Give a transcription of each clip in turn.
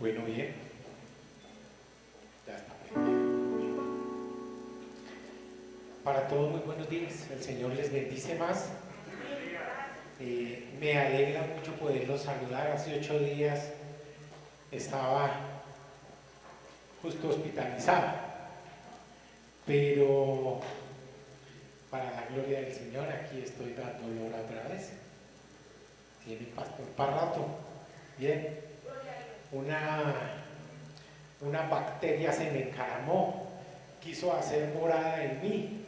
Bueno, bien. Ya está prendido. Para todos, muy buenos días. El Señor les bendice más. Me alegra mucho poderlos saludar. Hace 8 días estaba justo hospitalizado, pero para la gloria del Señor aquí estoy dándolo otra vez. Tiene pastor para rato. Bien. Una bacteria se me encaramó, quiso hacer morada en mí,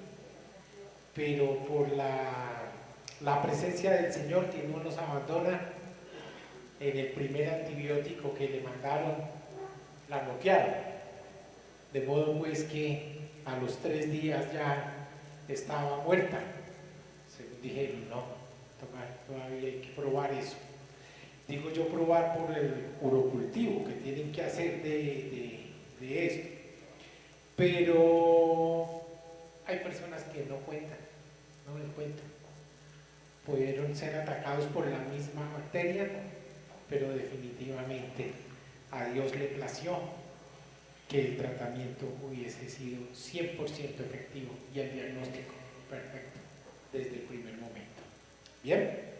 pero por la presencia del Señor, que no nos abandona, en el primer antibiótico que le mandaron, la bloquearon. De modo pues que a los 3 días ya estaba muerta. Según dijeron, no, todavía hay que probar eso. Digo yo probar por el urocultivo que tienen que hacer de esto. Pero hay personas que no cuentan, no les cuentan. Pudieron ser atacados por la misma bacteria, pero definitivamente a Dios le plació que el tratamiento hubiese sido 100% efectivo y el diagnóstico perfecto desde el primer momento. Bien.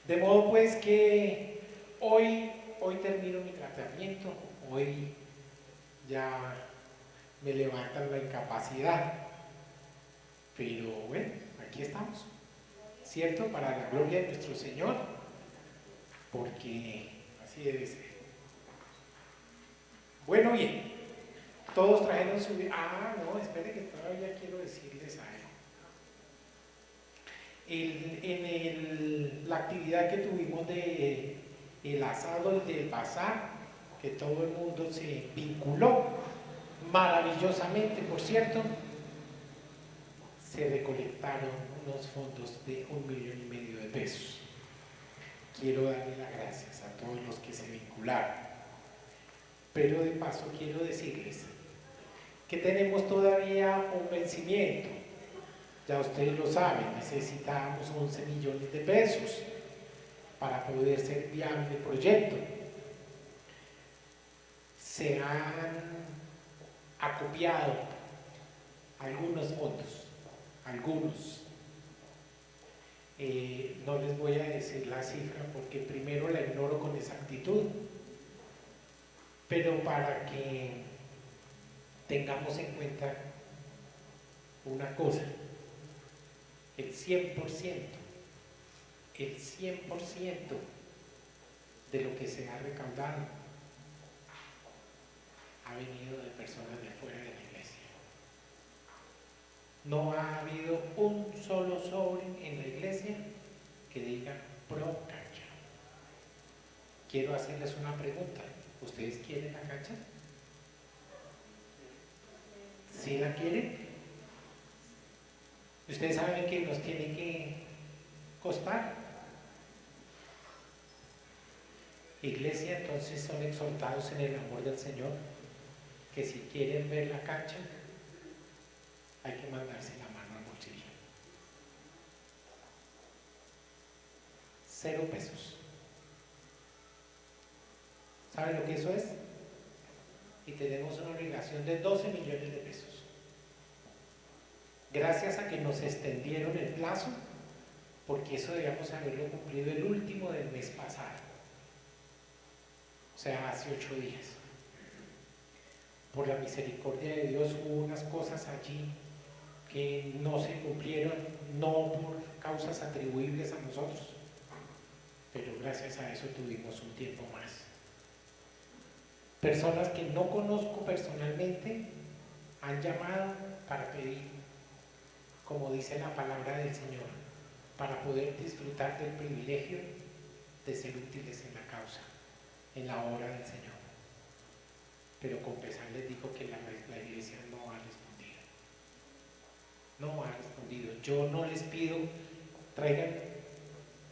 De modo pues que hoy termino mi tratamiento, hoy ya me levantan la incapacidad, pero bueno, aquí estamos, ¿cierto? Para la gloria de nuestro Señor, porque así debe ser. Bueno, bien, todos trajeron su... no, espere que todavía quiero decirles algo. La actividad que tuvimos de el asado y del bazar, que todo el mundo se vinculó maravillosamente, por cierto, se recolectaron unos fondos de 1,5 millones de pesos. Quiero darle las gracias a todos los que se vincularon, pero de paso quiero decirles que tenemos todavía un vencimiento. Ya ustedes lo saben, necesitamos 11 millones de pesos para poder ser viable el proyecto. Se han acopiado algunos fondos, algunos. No les voy a decir la cifra porque primero la ignoro con exactitud, pero para que tengamos en cuenta una cosa. El 100% de lo que se ha recaudado ha venido de personas de fuera de la iglesia. No ha habido un solo sobre en la iglesia que diga pro cancha. Quiero hacerles una pregunta. ¿Ustedes quieren la cancha? ¿Sí la quieren? Ustedes saben que nos tiene que costar. Iglesia, entonces son exhortados en el amor del Señor, que si quieren ver la cancha, hay que mandarse la mano al bolsillo. 0 pesos. ¿Saben lo que eso es? Y tenemos una obligación de 12 millones de pesos. Gracias a que nos extendieron el plazo, porque eso debíamos haberlo cumplido el último del mes pasado, o sea, hace 8 días. Por la misericordia de Dios hubo unas cosas allí que no se cumplieron, no por causas atribuibles a nosotros, pero gracias a eso tuvimos un tiempo más. Personas que no conozco personalmente han llamado para pedir, como dice la palabra del Señor, para poder disfrutar del privilegio de ser útiles en la causa, en la obra del Señor. Pero con pesar les digo que la iglesia no ha respondido. No ha respondido. Yo no les pido traigan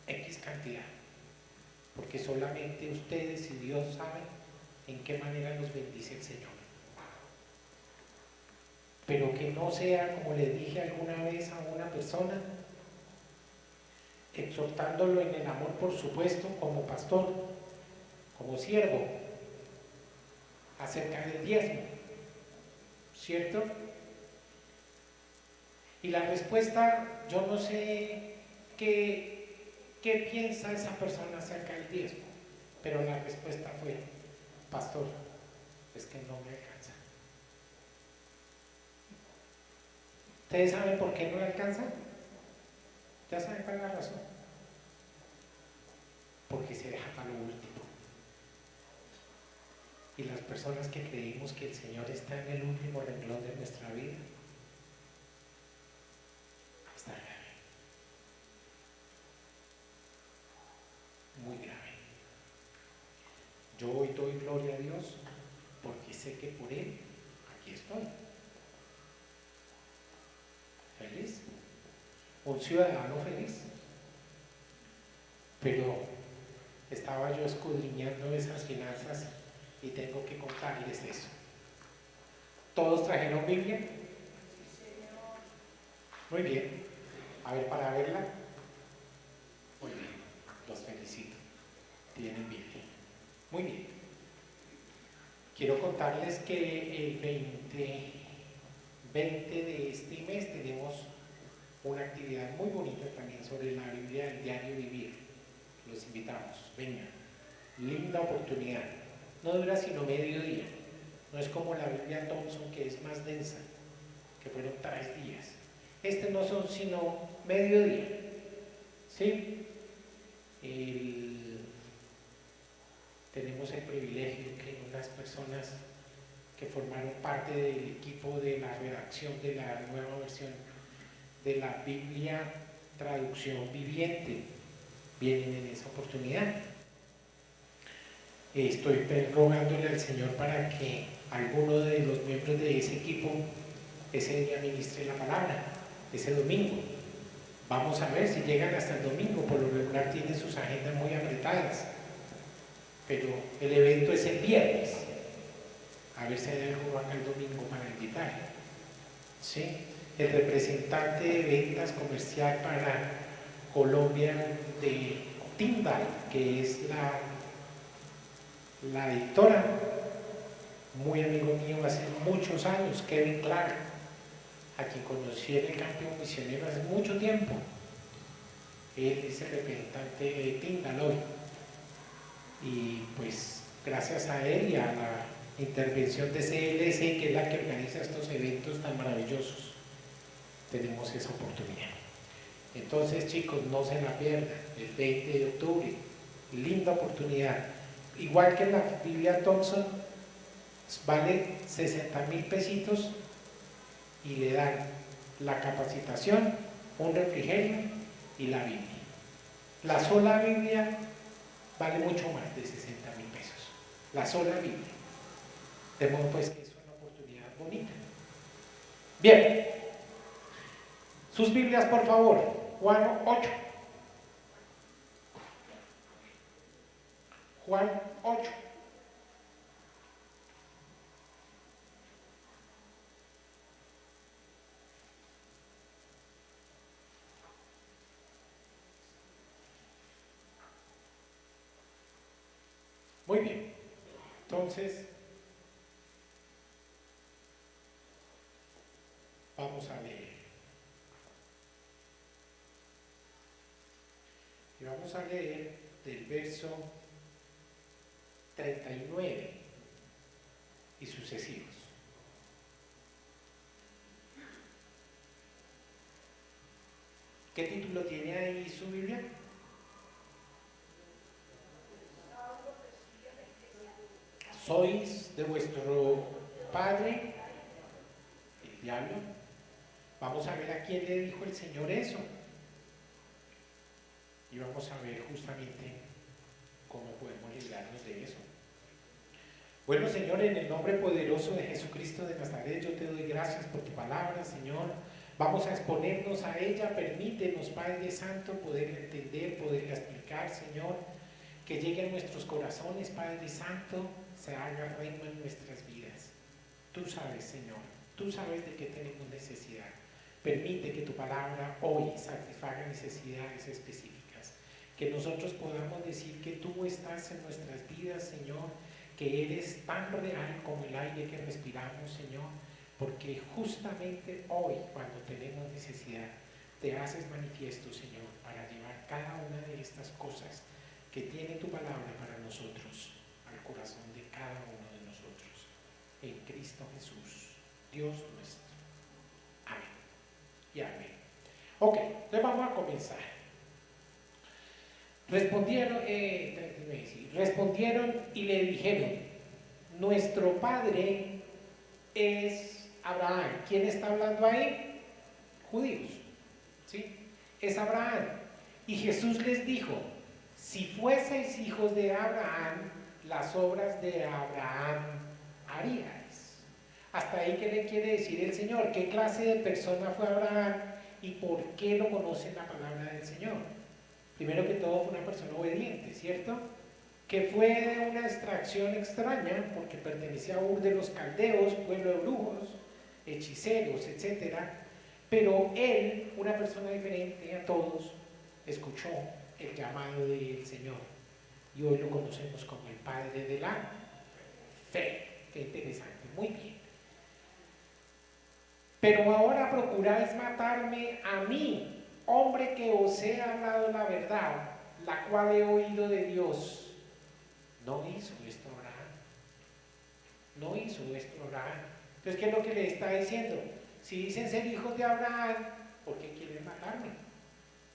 X cantidad, porque solamente ustedes y Dios saben en qué manera nos bendice el Señor. Pero que no sea, como le dije alguna vez a una persona, exhortándolo en el amor, por supuesto, como pastor, como siervo, acerca del diezmo, ¿cierto? Y la respuesta, yo no sé qué piensa esa persona acerca del diezmo, pero la respuesta fue: pastor, es que no me alcanza. ¿Ustedes saben por qué no le alcanza? ¿Ya saben cuál es la razón? Porque se deja para lo último. Y las personas que creímos que el Señor está en el último renglón de nuestra vida, está grave, muy grave. Yo hoy doy gloria a Dios porque sé que por Él aquí estoy. Feliz, un ciudadano feliz. Pero estaba yo escudriñando esas finanzas y tengo que contarles eso. ¿Todos trajeron Biblia? Muy bien. A ver, para verla. Muy bien, los felicito. Tienen Biblia. Muy bien. Quiero contarles que el 20 de este mes tenemos una actividad muy bonita también sobre la Biblia del diario vivir. Los invitamos, vengan. Linda oportunidad. No dura sino medio día. No es como la Biblia Thompson, que es más densa, que fueron 3 días. Este no son sino medio día. ¿Sí? Tenemos el privilegio que unas personas que formaron parte del equipo de la redacción de la nueva versión de la Biblia Traducción Viviente vienen en esa oportunidad. Estoy rogándole al Señor para que alguno de los miembros de ese equipo ese día ministre la palabra, ese domingo. Vamos a ver si llegan hasta el domingo, por lo regular tienen sus agendas muy apretadas, pero el evento es el viernes. A ver si hay alguno acá el domingo para invitar. ¿Sí? El representante de ventas comercial para Colombia de Tyndall, que es la editora, muy amigo mío hace muchos años, Kevin Clark, a quien conocí en el campo misionero hace mucho tiempo. Él es el representante de Tyndall hoy. Y pues gracias a él y a la intervención de CLC, que es la que organiza estos eventos tan maravillosos, tenemos esa oportunidad. Entonces, chicos, no se la pierdan, el 20 de octubre, linda oportunidad. Igual que la Biblia Thompson, vale 60,000 pesitos y le dan la capacitación, un refrigerio y la Biblia. La sola Biblia vale mucho más de 60,000 pesos, la sola Biblia. De modo pues que es una oportunidad bonita. Bien, sus Biblias por favor. Juan 8. Juan 8. Muy bien. Entonces, vamos a leer. Y vamos a leer del verso 39 y sucesivos. ¿Qué título tiene ahí su Biblia? ¿Sois de vuestro padre el diablo? Vamos a ver a quién le dijo el Señor eso. Y vamos a ver justamente cómo podemos librarnos de eso. Bueno, Señor, en el nombre poderoso de Jesucristo de Nazaret, yo te doy gracias por tu palabra, Señor. Vamos a exponernos a ella. Permítenos, Padre Santo, poderla entender, poderla explicar, Señor. Que llegue a nuestros corazones, Padre Santo, se haga reino en nuestras vidas. Tú sabes, Señor, tú sabes de qué tenemos necesidad. Permite que tu palabra hoy satisfaga necesidades específicas. Que nosotros podamos decir que tú estás en nuestras vidas, Señor. que eres tan real como el aire que respiramos, Señor, porque justamente hoy, cuando tenemos necesidad, te haces manifiesto, Señor, para llevar cada una de estas cosas que tiene tu palabra para nosotros, al corazón de cada uno de nosotros. En Cristo Jesús, Dios nuestro. Amén. Y amén. Ok, entonces vamos a comenzar. Respondieron y le dijeron, nuestro padre es Abraham. ¿Quién está hablando ahí? Judíos, ¿sí? Es Abraham. Y Jesús les dijo, si fueseis hijos de Abraham, las obras de Abraham haríais. Hasta ahí, ¿qué le quiere decir el Señor? ¿Qué clase de persona fue Abraham y por qué lo conoce en la palabra del Señor? Primero que todo, fue una persona obediente, ¿cierto? Que fue de una extracción extraña, porque pertenecía a Ur de los Caldeos, pueblo de brujos, hechiceros, etc. Pero él, una persona diferente a todos, escuchó el llamado del Señor. Y hoy lo conocemos como el Padre de la Fe. Qué interesante, muy bien. Pero ahora procuráis matarme a mí, hombre que os he hablado la verdad, la cual he oído de Dios. No hizo esto Abraham. No hizo esto Abraham. Entonces, ¿qué es lo que le está diciendo? Si dicen ser hijos de Abraham, ¿por qué quieren matarme?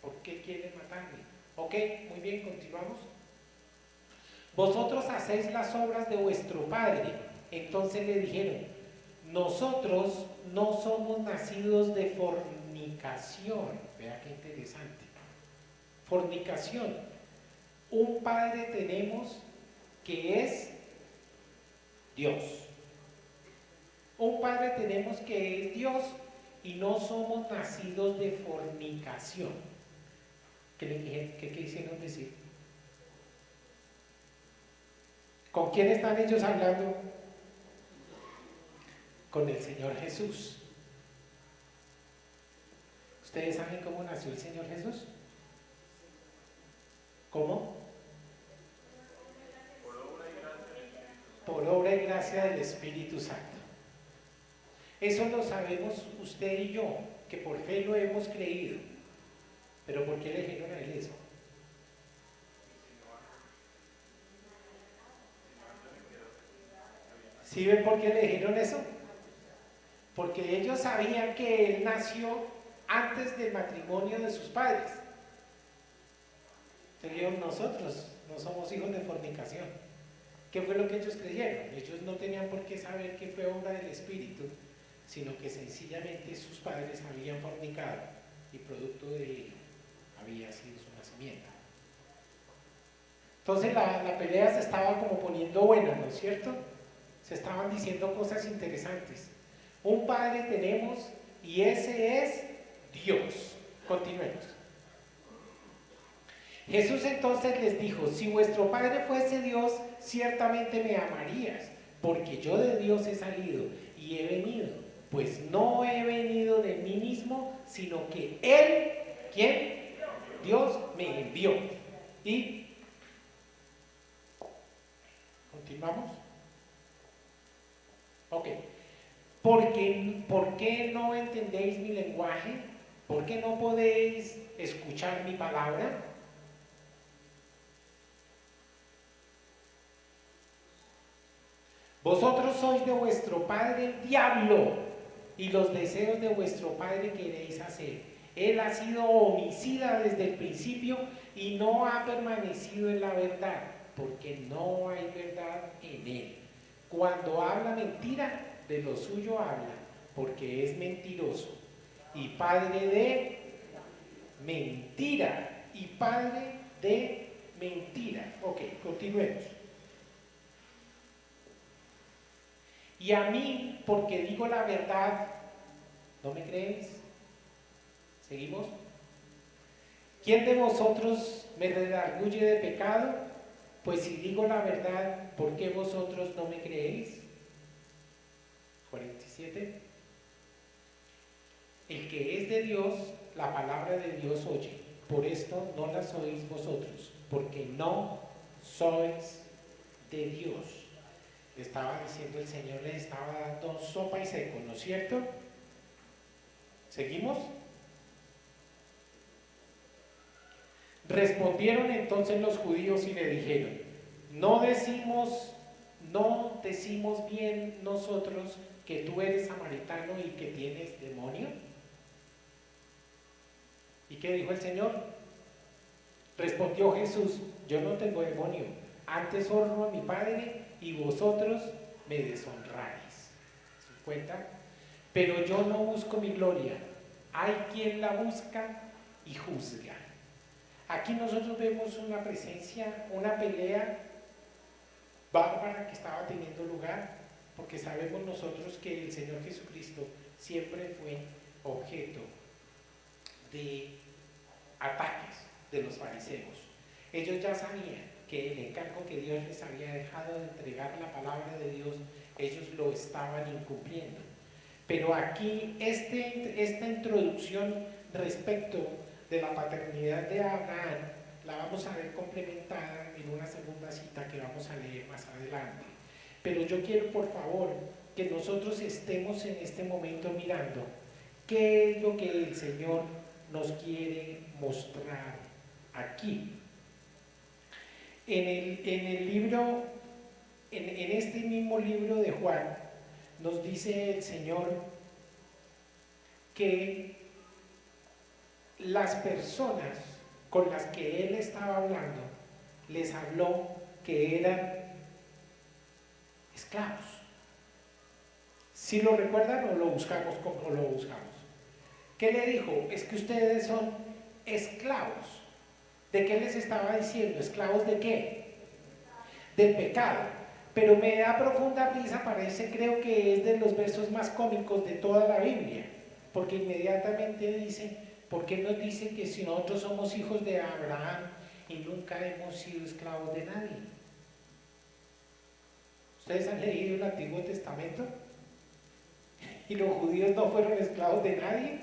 ¿Por qué quieren matarme? Ok, muy bien, continuamos. Vosotros hacéis las obras de vuestro padre. Entonces le dijeron, nosotros no somos nacidos de fornicación. Vea qué interesante. Fornicación. Un padre tenemos que es Dios. Un padre tenemos que es Dios y no somos nacidos de fornicación. ¿Qué quisieron decir? ¿Con quién están ellos hablando? Con el Señor Jesús. ¿Ustedes saben cómo nació el Señor Jesús? ¿Cómo? Por obra y gracia del Espíritu Santo. Eso lo sabemos usted y yo, que por fe lo hemos creído. Pero ¿por qué le dijeron a él eso? ¿Sí ven por qué le dijeron eso? Porque ellos sabían que él nació antes del matrimonio de sus padres. Entonces nosotros no somos hijos de fornicación. ¿Qué fue lo que ellos creyeron? Ellos no tenían por qué saber que fue obra del Espíritu, sino que sencillamente sus padres habían fornicado y producto de ello había sido su nacimiento. Entonces la pelea se estaba como poniendo buena, ¿no es cierto? Se estaban diciendo cosas interesantes. Un padre tenemos y ese es Dios. Continuemos. Jesús entonces les dijo, si vuestro padre fuese Dios, ciertamente me amarías, porque yo de Dios he salido y he venido, pues no he venido de mí mismo, sino que Él, ¿quién? Dios me envió. Y continuamos. Ok. ¿Por qué no entendéis mi lenguaje? ¿Por qué no podéis escuchar mi palabra? Vosotros sois de vuestro padre el diablo, y los deseos de vuestro padre queréis hacer. Él ha sido homicida desde el principio y no ha permanecido en la verdad, porque no hay verdad en él. Cuando habla mentira, de lo suyo habla, porque es mentiroso y padre de mentira. Y padre de mentira. Ok, continuemos. Y a mí, porque digo la verdad, ¿no me creéis? ¿Seguimos? ¿Quién de vosotros me redarguye de pecado? Pues si digo la verdad, ¿por qué vosotros no me creéis? 47. El que es de Dios, la palabra de Dios oye. Por esto no la oís vosotros, porque no sois de Dios. Le estaba diciendo el Señor, les estaba dando sopa y seco, ¿no es cierto? ¿Seguimos? Respondieron entonces los judíos y le dijeron, no decimos bien nosotros que tú eres samaritano y que tienes demonio. ¿Y qué dijo el Señor? Respondió Jesús, yo no tengo demonio, antes honro a mi Padre y vosotros me deshonráis. ¿Se cuenta? Pero yo no busco mi gloria, hay quien la busca y juzga. Aquí nosotros vemos una presencia, una pelea bárbara que estaba teniendo lugar, porque sabemos nosotros que el Señor Jesucristo siempre fue objeto de ataques de los fariseos. Ellos ya sabían que el encargo que Dios les había dejado de entregar la palabra de Dios, ellos lo estaban incumpliendo. Pero aquí esta introducción respecto de la paternidad de Abraham la vamos a ver complementada en una segunda cita que vamos a leer más adelante. Pero yo quiero, por favor, que nosotros estemos en este momento mirando qué es lo que el Señor nos quiere mostrar aquí. En este mismo libro de Juan, nos dice el Señor que las personas con las que Él estaba hablando, les habló que eran esclavos. ¿Sí lo recuerdan o lo buscamos? ¿Cómo lo buscamos? ¿Qué le dijo? Es que ustedes son esclavos. ¿De qué les estaba diciendo? ¿Esclavos de qué? Del pecado. Pero me da profunda risa, parece, creo que es de los versos más cómicos de toda la Biblia, porque inmediatamente dice, ¿por qué nos dice que si nosotros somos hijos de Abraham y nunca hemos sido esclavos de nadie? ¿Ustedes han leído el Antiguo Testamento? Y los judíos no fueron esclavos de nadie,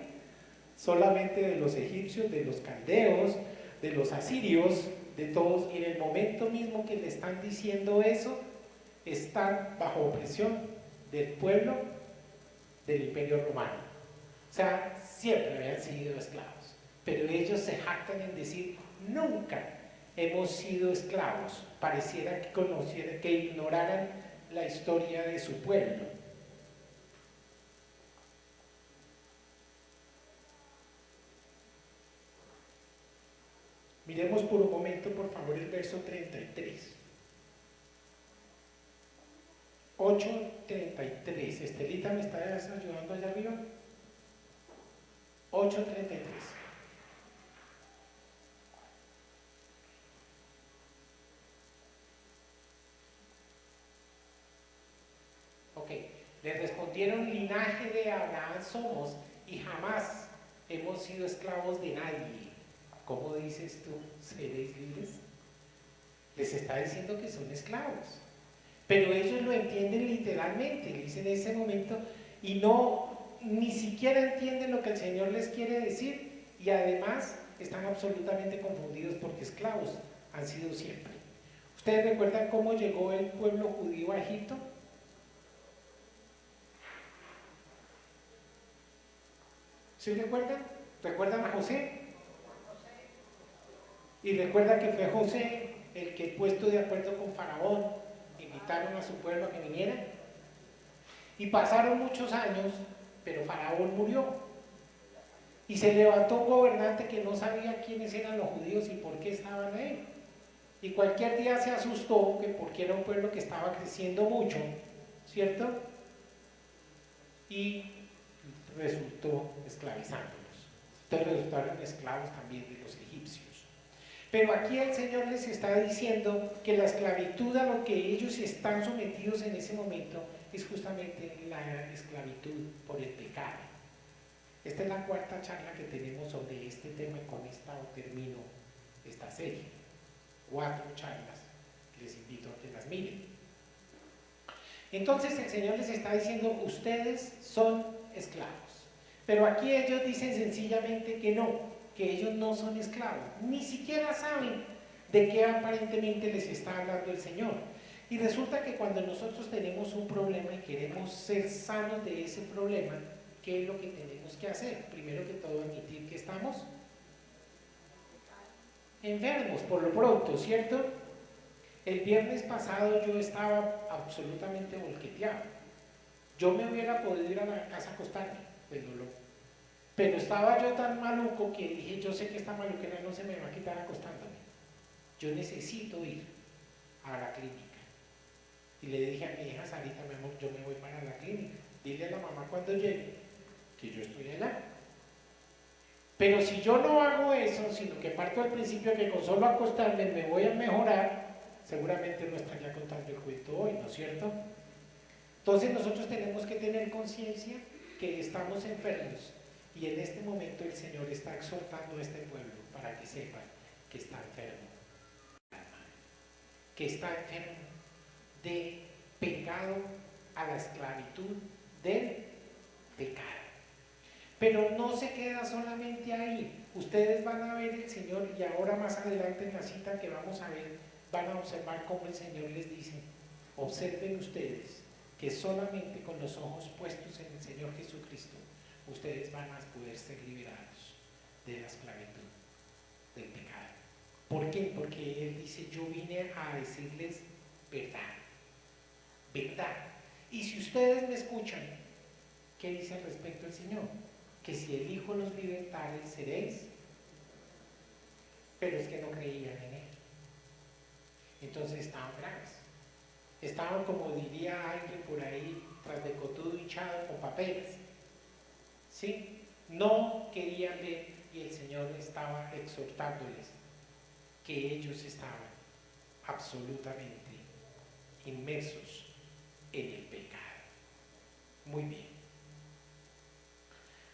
solamente de los egipcios, de los caldeos, de los asirios, de todos. Y en el momento mismo que le están diciendo eso, están bajo opresión del pueblo del Imperio Romano. O sea, siempre habían sido esclavos, pero ellos se jactan en decir, nunca hemos sido esclavos. Pareciera que ignoraran la historia de su pueblo. Miremos por un momento, por favor, el verso 33. 8:33. Estelita, ¿me estás ayudando allá arriba? 8:33. Ok, le respondieron, linaje de Abraham somos y jamás hemos sido esclavos de nadie. ¿Cómo dices tú, seréis libres? Les está diciendo que son esclavos, pero ellos lo entienden literalmente, le dicen en ese momento, y ni siquiera entienden lo que el Señor les quiere decir, y además están absolutamente confundidos porque esclavos han sido siempre. ¿Ustedes recuerdan cómo llegó el pueblo judío a Egipto? ¿Sí recuerdan? ¿Recuerdan a José? Y recuerda que fue José el que, puesto de acuerdo con Faraón, invitaron a su pueblo a que viniera. Y pasaron muchos años, pero Faraón murió. Y se levantó un gobernante que no sabía quiénes eran los judíos y por qué estaban ahí. Y cualquier día se asustó que porque era un pueblo que estaba creciendo mucho, ¿cierto? Y resultó esclavizándolos. Entonces resultaron esclavos también de los egipcios. Pero aquí el Señor les está diciendo que la esclavitud a lo que ellos están sometidos en ese momento es justamente la esclavitud por el pecado. Esta es la cuarta charla que tenemos sobre este tema y con esta termino esta serie. 4 charlas, les invito a que las miren. Entonces el Señor les está diciendo, ustedes son esclavos. Pero aquí ellos dicen sencillamente que no, que ellos no son esclavos, ni siquiera saben de qué aparentemente les está hablando el Señor. Y resulta que cuando nosotros tenemos un problema y queremos ser sanos de ese problema, ¿qué es lo que tenemos que hacer? Primero que todo, admitir que estamos enfermos, por lo pronto, ¿cierto? El viernes pasado yo estaba absolutamente volqueteado. Yo me hubiera podido ir a la casa a acostarme del dolor. Pero estaba yo tan maluco que dije, yo sé que esta maluquera no se me va a quitar acostándome. Yo necesito ir a la clínica. Y le dije a mi hija Sarita, mi amor, yo me voy para la clínica. Dile a la mamá cuando llegue que yo estoy allá. Pero si yo no hago eso, sino que parto del principio que con solo acostarme me voy a mejorar, seguramente no estaría contando el cuento hoy, ¿no es cierto? Entonces nosotros tenemos que tener conciencia que estamos enfermos y en este momento el Señor está exhortando a este pueblo para que sepan que está enfermo, que está enfermo de pecado a la esclavitud del pecado. Pero no se queda solamente ahí. Ustedes van a ver el Señor, y ahora más adelante en la cita que vamos a ver, van a observar cómo el Señor les dice: observen ustedes que solamente con los ojos puestos en el Señor Jesucristo, ustedes van a poder ser liberados de la esclavitud del pecado. ¿Por qué? Porque Él dice: yo vine a decirles verdad, verdad. Y si ustedes me escuchan, ¿qué dice al respecto el Señor? Que si el Hijo los libertare, seréis. Pero es que no creían en Él. Entonces estaban graves. Estaban, como diría alguien por ahí, tras de cotudo hinchado con papeles. ¿Sí? No querían ver, y el Señor estaba exhortándoles que ellos estaban absolutamente inmersos en el pecado. Muy bien.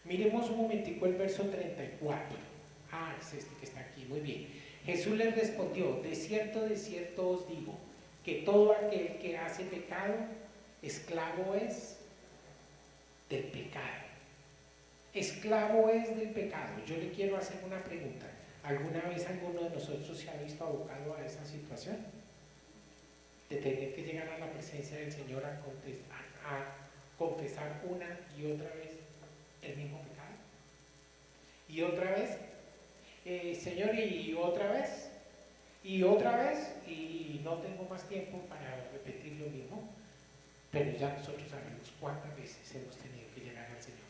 Miremos un momentico el verso 34. Es este que está aquí, muy bien. Jesús les respondió: de cierto os digo, que todo aquel que hace pecado, esclavo es del pecado. Esclavo es del pecado. Yo le quiero hacer una pregunta. ¿Alguna vez alguno de nosotros se ha visto abocado a esa situación? De tener que llegar a la presencia del Señor a confesar una y otra vez el mismo pecado. Y otra vez, Señor, y otra vez, y no tengo más tiempo para repetir lo mismo, pero ya nosotros sabemos cuántas veces hemos tenido que llegar al Señor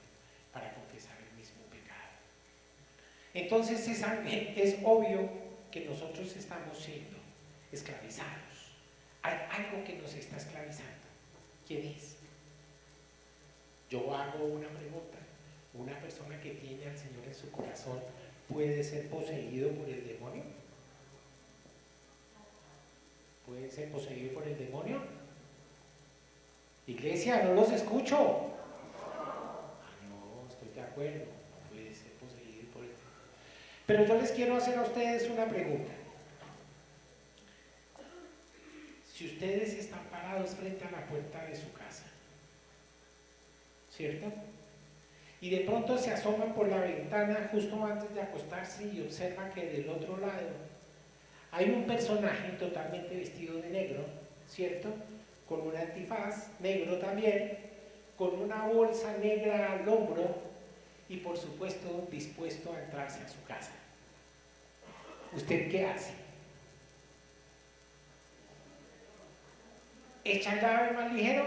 para confesar el mismo pecado. Entonces es obvio que nosotros estamos siendo esclavizados. Hay algo que nos está esclavizando. ¿Quién es? Yo hago una pregunta. ¿Una persona que tiene al Señor en su corazón puede ser poseído por el demonio? ¿Puede ser poseído por el demonio? Iglesia, no los escucho. No, estoy de acuerdo. No puede ser poseído por el demonio. Pero yo les quiero hacer a ustedes una pregunta. Si ustedes están parados frente a la puerta de su casa, ¿cierto? Y de pronto se asoman por la ventana justo antes de acostarse y observan que del otro lado hay un personaje totalmente vestido de negro, ¿cierto? Con un antifaz negro también, con una bolsa negra al hombro y por supuesto dispuesto a entrarse a su casa. ¿Usted qué hace? ¿Echa el llave más ligero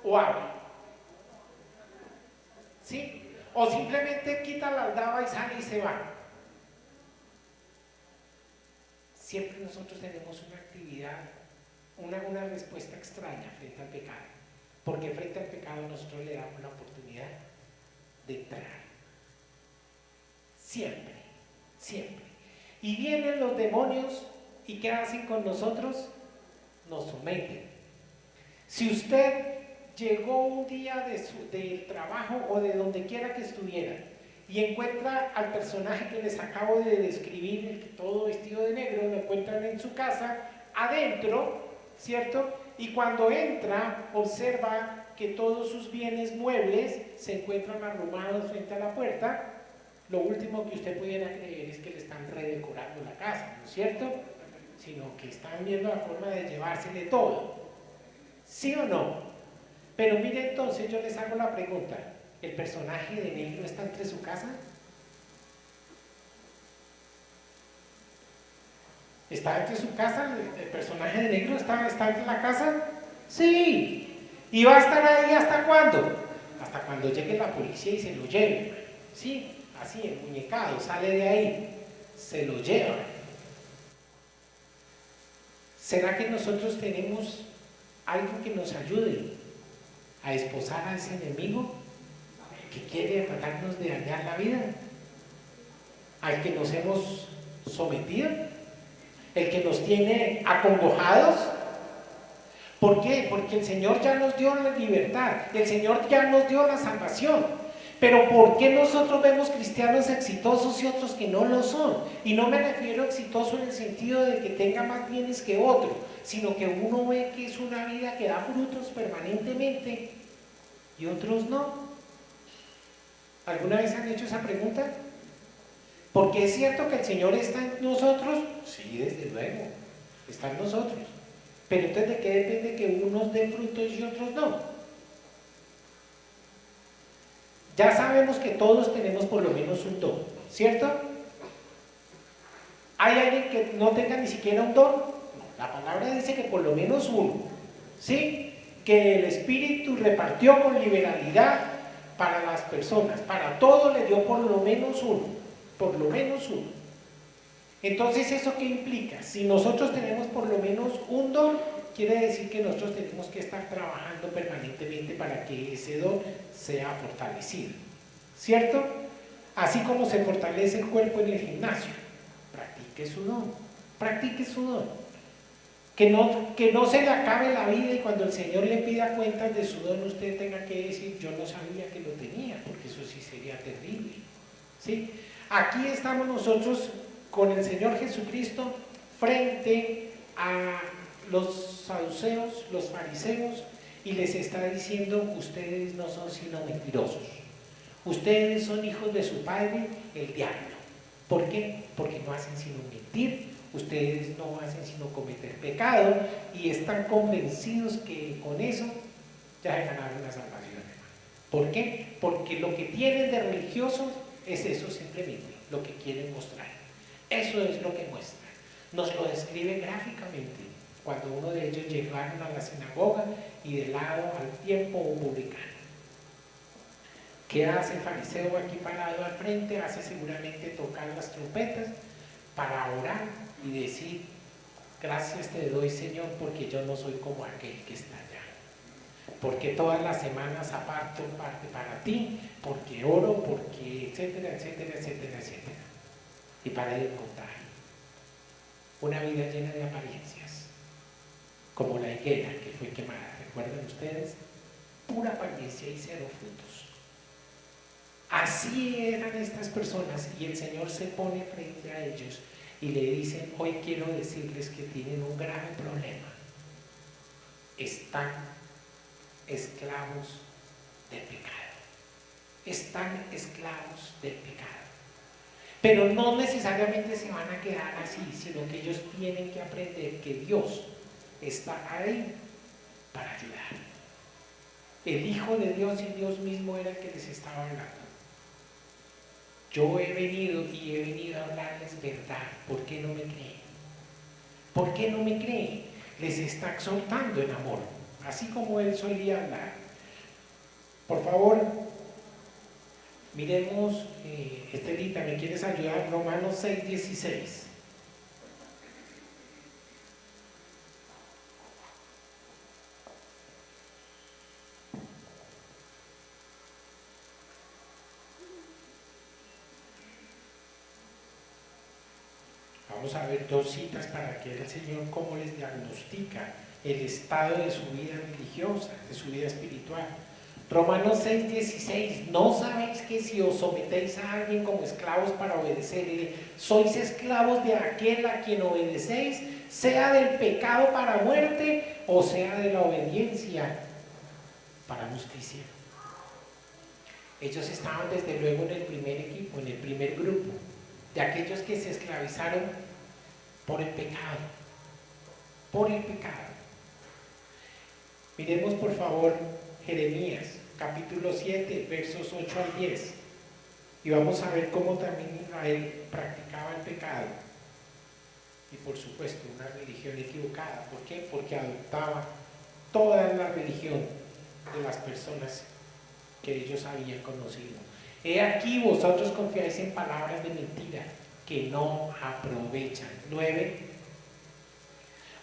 o abre? ¿Sí? O simplemente quita la aldaba y sale y se va. Siempre nosotros tenemos una actividad, una respuesta extraña frente al pecado, porque frente al pecado nosotros le damos la oportunidad de entrar. Siempre, siempre. Y vienen los demonios y ¿qué hacen con nosotros? Nos someten. Si usted llegó un día del trabajo o de donde quiera que estuviera y encuentra al personaje que les acabo de describir, el que todo vestido de negro, lo encuentran en su casa, adentro, ¿cierto? Y cuando entra, observa que todos sus bienes muebles se encuentran arrumados frente a la puerta. Lo último que usted pudiera creer es que le están redecorando la casa, ¿no es cierto? sino que están viendo la forma de llevársele todo. ¿Sí o no? Pero mire, entonces yo les hago la pregunta, ¿el personaje de negro está entre su casa? ¿Está entre su casa? ¿El personaje de negro está entre la casa? Sí. ¿Y va a estar ahí hasta cuándo? Hasta cuando llegue la policía y se lo lleve. Sí, así, enmuñecado, sale de ahí, se lo lleva. ¿Será que nosotros tenemos algo que nos ayude a esposar a ese enemigo que quiere tratarnos de dañar la vida? ¿Al que nos hemos sometido? ¿El que nos tiene acongojados? ¿Por qué? Porque el Señor ya nos dio la libertad, el Señor ya nos dio la salvación. Pero ¿por qué nosotros vemos cristianos exitosos y otros que no lo son? Y no me refiero a exitoso en el sentido de que tenga más bienes que otro, sino que uno ve que es una vida que da frutos permanentemente y otros no. ¿Alguna vez han hecho esa pregunta? ¿Porque es cierto que el Señor está en nosotros? Sí, desde luego, está en nosotros. Pero entonces, ¿de qué depende que unos den frutos y otros no? Ya sabemos que todos tenemos por lo menos un don, ¿cierto? ¿Hay alguien que no tenga ni siquiera un don? No, la palabra dice que por lo menos uno, ¿sí? Que el Espíritu repartió con liberalidad para las personas, para todo le dio por lo menos uno, por lo menos uno. Entonces, ¿eso qué implica? Si nosotros tenemos por lo menos un don, quiere decir que nosotros tenemos que estar trabajando permanentemente para que ese don sea fortalecido, ¿cierto? Así como se fortalece el cuerpo en el gimnasio, practique su don, practique su don. Que no se le acabe la vida y cuando el Señor le pida cuentas de su don, usted tenga que decir, yo no sabía que lo tenía, porque eso sí sería terrible, ¿sí? Aquí estamos nosotros con el Señor Jesucristo frente a los saduceos, los fariseos, y les está diciendo, ustedes no son sino mentirosos, ustedes son hijos de su padre, el diablo. ¿Por qué? Porque no hacen sino mentir, ustedes no hacen sino cometer pecado, y están convencidos que con eso ya se ganaron la salvación. ¿Por qué? Porque lo que tienen de religioso es eso simplemente, lo que quieren mostrar. Eso es lo que muestra. Nos lo describe gráficamente cuando uno de ellos llegaron a la sinagoga y de lado al tiempo un publicano. ¿Qué hace el fariseo aquí parado al frente? Hace seguramente tocar las trompetas para orar y decir, gracias te doy, Señor, porque yo no soy como aquel que está allá. Porque todas las semanas aparto parte para ti, porque oro, porque etcétera, etcétera, etcétera, etcétera. Y para de contar. Una vida llena de apariencias, como la higuera que fue quemada, ¿recuerdan ustedes? Pura apariencia y cero frutos. Así eran estas personas y el Señor se pone frente a ellos y le dicen, hoy quiero decirles que tienen un grave problema. Están esclavos del pecado. Están esclavos del pecado. Pero no necesariamente se van a quedar así, sino que ellos tienen que aprender que Dios está ahí para ayudar. El Hijo de Dios y Dios mismo era el que les estaba hablando. Yo he venido a hablarles verdad. ¿Por qué no me creen? ¿Por qué no me creen? Les está exhortando en amor, así como Él solía hablar. Por favor, miremos, Estelita, ¿me quieres ayudar? Romanos 6:16. Vamos a ver dos citas para que el Señor cómo les diagnostica el estado de su vida religiosa, de su vida espiritual. Romanos 6:16, ¿no sabéis que si os sometéis a alguien como esclavos para obedecerle, sois esclavos de aquel a quien obedecéis, sea del pecado para muerte o sea de la obediencia para justicia? Ellos estaban desde luego en el primer equipo, en el primer grupo, de aquellos que se esclavizaron por el pecado. por el pecado. Miremos por favor Jeremías, capítulo 7, versos 8 al 10. Y vamos a ver cómo también Israel practicaba el pecado. Y por supuesto, una religión equivocada. ¿Por qué? Porque adoptaba toda la religión de las personas que ellos habían conocido. He aquí vosotros confiáis en palabras de mentira que no aprovechan. 9.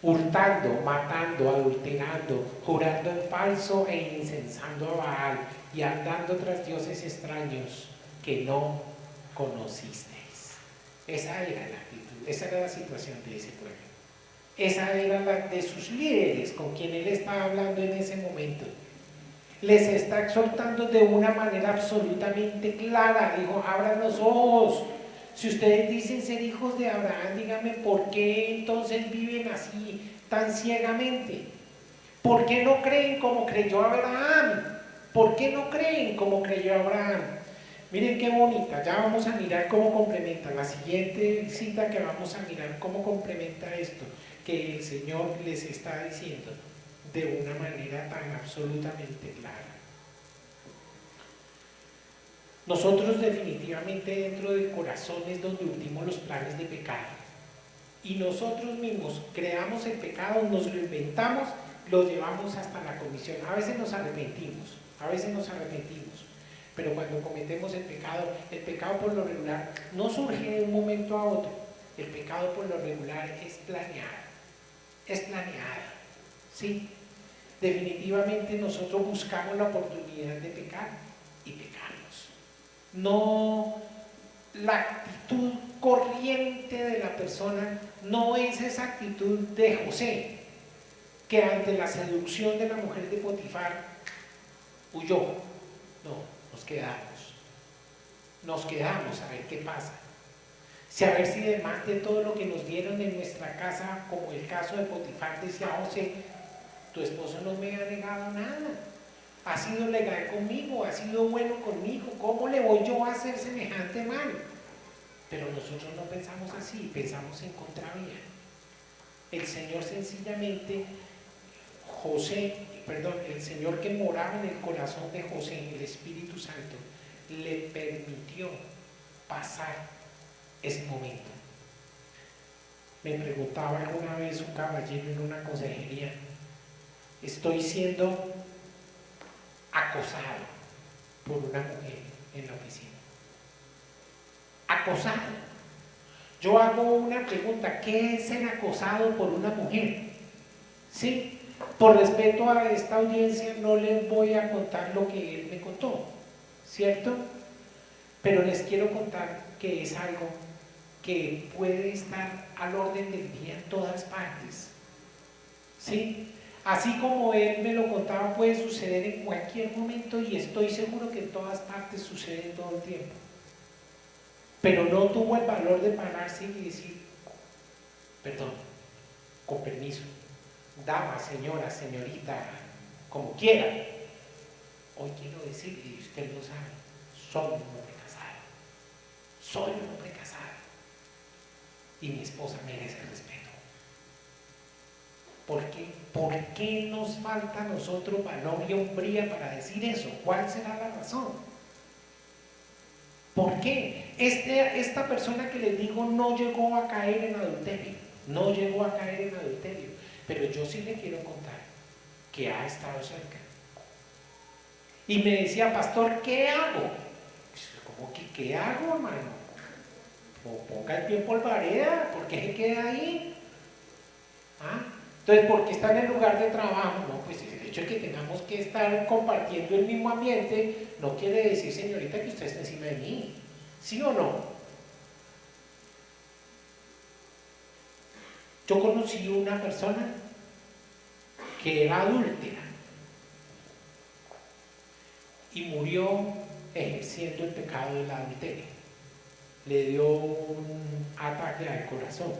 Hurtando, matando, adulterando, jurando en falso e incensando a Baal y andando tras dioses extraños que no conocisteis. Esa era la actitud, esa era la situación de ese pueblo. Esa era la de sus líderes con quien él estaba hablando en ese momento. Les está exhortando de una manera absolutamente clara. Dijo, abran los ojos. Si ustedes dicen ser hijos de Abraham, díganme por qué entonces viven así, tan ciegamente. ¿Por qué no creen como creyó Abraham? ¿Por qué no creen como creyó Abraham? Miren qué bonita, ya vamos a mirar cómo complementa. La siguiente cita que vamos a mirar cómo complementa esto, que el Señor les está diciendo de una manera tan absolutamente clara. Nosotros definitivamente dentro del corazón es donde urdimos los planes de pecado. Y nosotros mismos creamos el pecado, nos lo inventamos, lo llevamos hasta la comisión. A veces nos arrepentimos, pero cuando cometemos el pecado por lo regular no surge de un momento a otro. El pecado por lo regular es planeado, ¿sí? Definitivamente nosotros buscamos la oportunidad de pecar y pecamos. No, la actitud corriente de la persona no es esa actitud de José, que ante la seducción de la mujer de Potifar huyó. No, nos quedamos a ver qué pasa. A ver si además de todo lo que nos dieron en nuestra casa, como el caso de Potifar, decía José, tu esposo no me ha negado nada, ha sido legal conmigo, ha sido bueno conmigo, ¿cómo le voy yo a hacer semejante mal? Pero nosotros no pensamos así, pensamos en contravía. El Señor sencillamente, el Señor que moraba en el corazón de José, el Espíritu Santo, le permitió pasar ese momento. Me preguntaba alguna vez un caballero en una consejería, estoy siendo acosado por una mujer en la oficina. Acosado. Yo hago una pregunta, ¿qué es ser acosado por una mujer? ¿Sí? Por respeto a esta audiencia no les voy a contar lo que él me contó, ¿cierto? Pero les quiero contar que es algo que puede estar al orden del día en todas partes, ¿sí? Así como él me lo contaba, puede suceder en cualquier momento y estoy seguro que en todas partes sucede todo el tiempo. Pero no tuvo el valor de pararse y decir, perdón, con permiso, dama, señora, señorita, como quiera. Hoy quiero decirle, y usted lo sabe, soy un hombre casado. Y mi esposa merece respeto. ¿Por qué? ¿Por qué nos falta a nosotros valor y hombría para decir eso? ¿Cuál será la razón? ¿Por qué? Esta persona que les digo no llegó a caer en adulterio, pero yo sí le quiero contar que ha estado cerca. Y me decía, pastor, ¿qué hago? ¿Cómo que qué hago, hermano? O ponga el pie en polvareda, ¿por qué se queda ahí? ¿Ah? Entonces, ¿por qué está en el lugar de trabajo? No, pues el hecho de que tengamos que estar compartiendo el mismo ambiente no quiere decir, señorita, que usted está encima de mí. ¿Sí o no? Yo conocí una persona que era adúltera y murió ejerciendo el pecado del adulterio. Le dio un ataque al corazón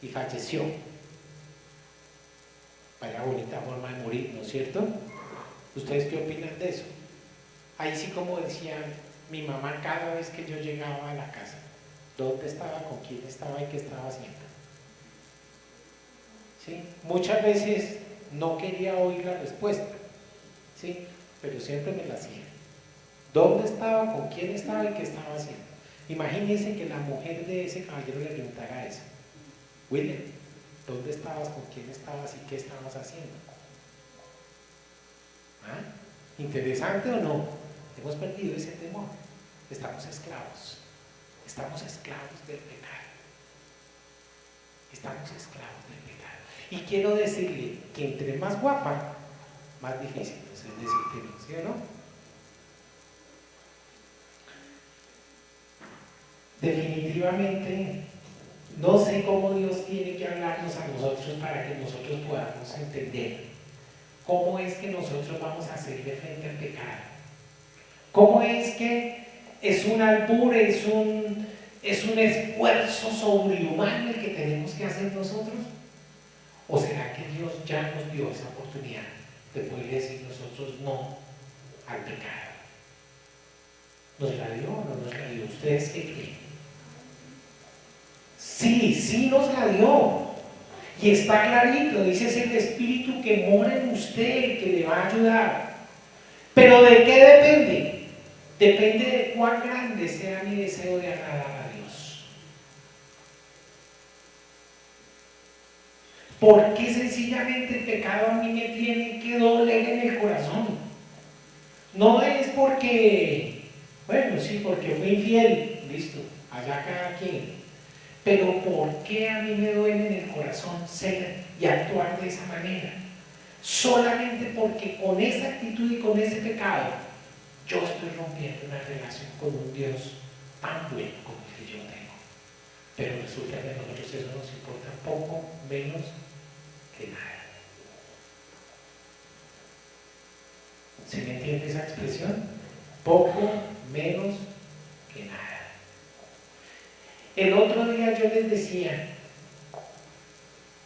y falleció. Vaya bonita forma de morir, ¿no es cierto? ¿Ustedes qué opinan de eso? Ahí sí, como decía mi mamá cada vez que yo llegaba a la casa, ¿dónde estaba, con quién estaba y qué estaba haciendo? ¿sí? Muchas veces no quería oír la respuesta, ¿sí? Pero siempre me la hacía. ¿Dónde estaba? ¿Con quién estaba? ¿Y qué estaba haciendo? Imagínense que la mujer de ese caballero le preguntara eso. William, ¿dónde estabas? ¿Con quién estabas? ¿Y qué estabas haciendo? ¿Ah? ¿Interesante o no? Hemos perdido ese temor. Estamos esclavos. Estamos esclavos del pecado. Estamos esclavos del pecado. Y quiero decirle que entre más guapa, más difícil es decir que no, ¿sí o no? Definitivamente, no sé cómo Dios tiene que hablarnos a nosotros para que nosotros podamos entender cómo es que nosotros vamos a hacerle frente al pecado. ¿Cómo es que es un albur, es un esfuerzo sobrehumano el que tenemos que hacer nosotros? ¿O será que Dios ya nos dio esa oportunidad de poder decir nosotros no al pecado? ¿Nos la dio o no nos la dio? ¿Ustedes qué creen? Sí, sí nos la dio. Y está clarito, dice, es el Espíritu que mora en usted, el que le va a ayudar. ¿Pero de qué depende? Depende de cuán grande sea mi deseo de agradar a Dios. Porque sencillamente el pecado a mí me tiene que doler en el corazón. No es porque, bueno, sí, porque fui infiel, listo, allá cada quien. Pero ¿por qué a mí me duele en el corazón ser y actuar de esa manera? Solamente porque con esa actitud y con ese pecado yo estoy rompiendo una relación con un Dios tan bueno como el que yo tengo. Pero resulta que a nosotros eso nos importa poco menos que nada. ¿Sí me entiende esa expresión? Poco menos que nada. El otro día yo les decía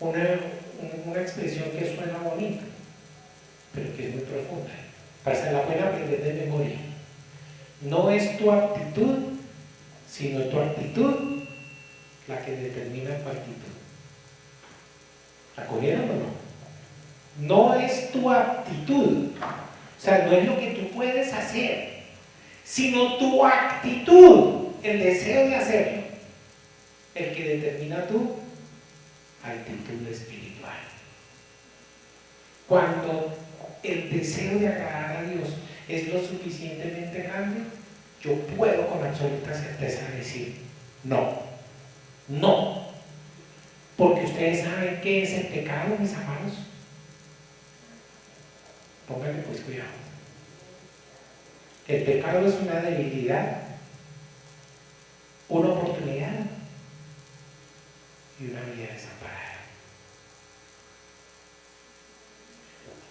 una expresión que suena bonita, pero que es muy profunda. Para la pueden aprender de memoria. No es tu actitud, sino tu actitud la que determina tu actitud. ¿La cogieron o no? No es tu actitud, o sea, no es lo que tú puedes hacer, sino tu actitud, el deseo de hacerlo, el que determina tu actitud espiritual. Cuando el deseo de agradar a Dios es lo suficientemente grande, yo puedo con absoluta certeza decir no, no, porque ustedes saben qué es el pecado, mis amados. Pónganle pues cuidado. El pecado es una debilidad, una oportunidad y una vida desamparada.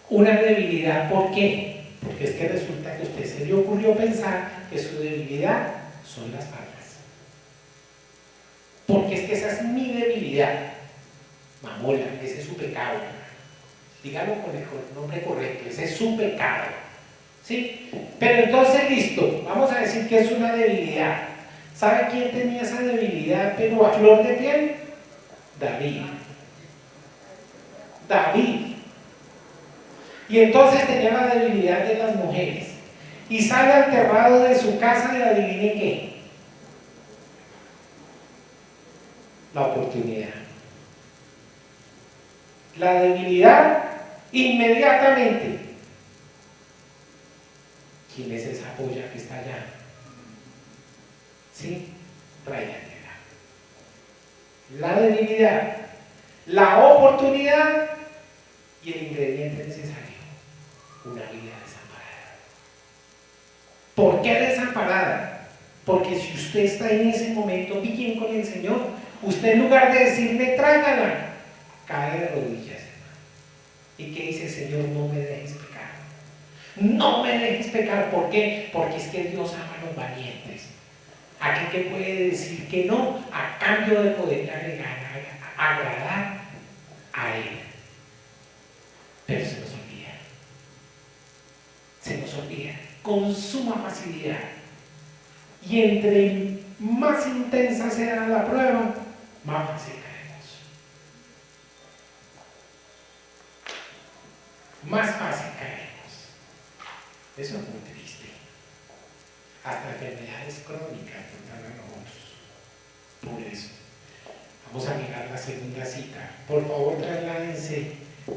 Una debilidad, ¿por qué? Porque es que resulta que a usted se le ocurrió pensar que su debilidad son las faltas. Porque es que esa es mi debilidad. Mamola, ese es su pecado. Dígalo con el nombre correcto, ese es su pecado. ¿Sí? Pero entonces, listo, vamos a decir que es una debilidad. ¿Sabe quién tenía esa debilidad, pero a flor de piel? David. David. Y entonces tenía la debilidad de las mujeres. Y sale aterrado de su casa y adivine qué. La oportunidad. La debilidad inmediatamente. ¿Quién es esa polla que está allá? ¿Sí? Tráiganla. La debilidad, la oportunidad y el ingrediente necesario. Una vida desamparada. ¿Por qué desamparada? Porque si usted está en ese momento bien con el Señor, usted en lugar de decirme trágala, cae de rodillas. ¿Y qué dice? Señor, no me dejes pecar. No me dejes pecar. ¿Por qué? Porque es que Dios ama a los valientes. Aquel que puede decir que no a cambio de poder agradar a Él. Pero se nos olvida. Se nos olvida con suma facilidad. Y entre más intensa sea la prueba, más fácil caemos. más fácil caemos. Eso es muy triste. Hasta enfermedades crónicas nos dan a nosotros. Por eso. Vamos a mirar la segunda cita. Por favor, trasládense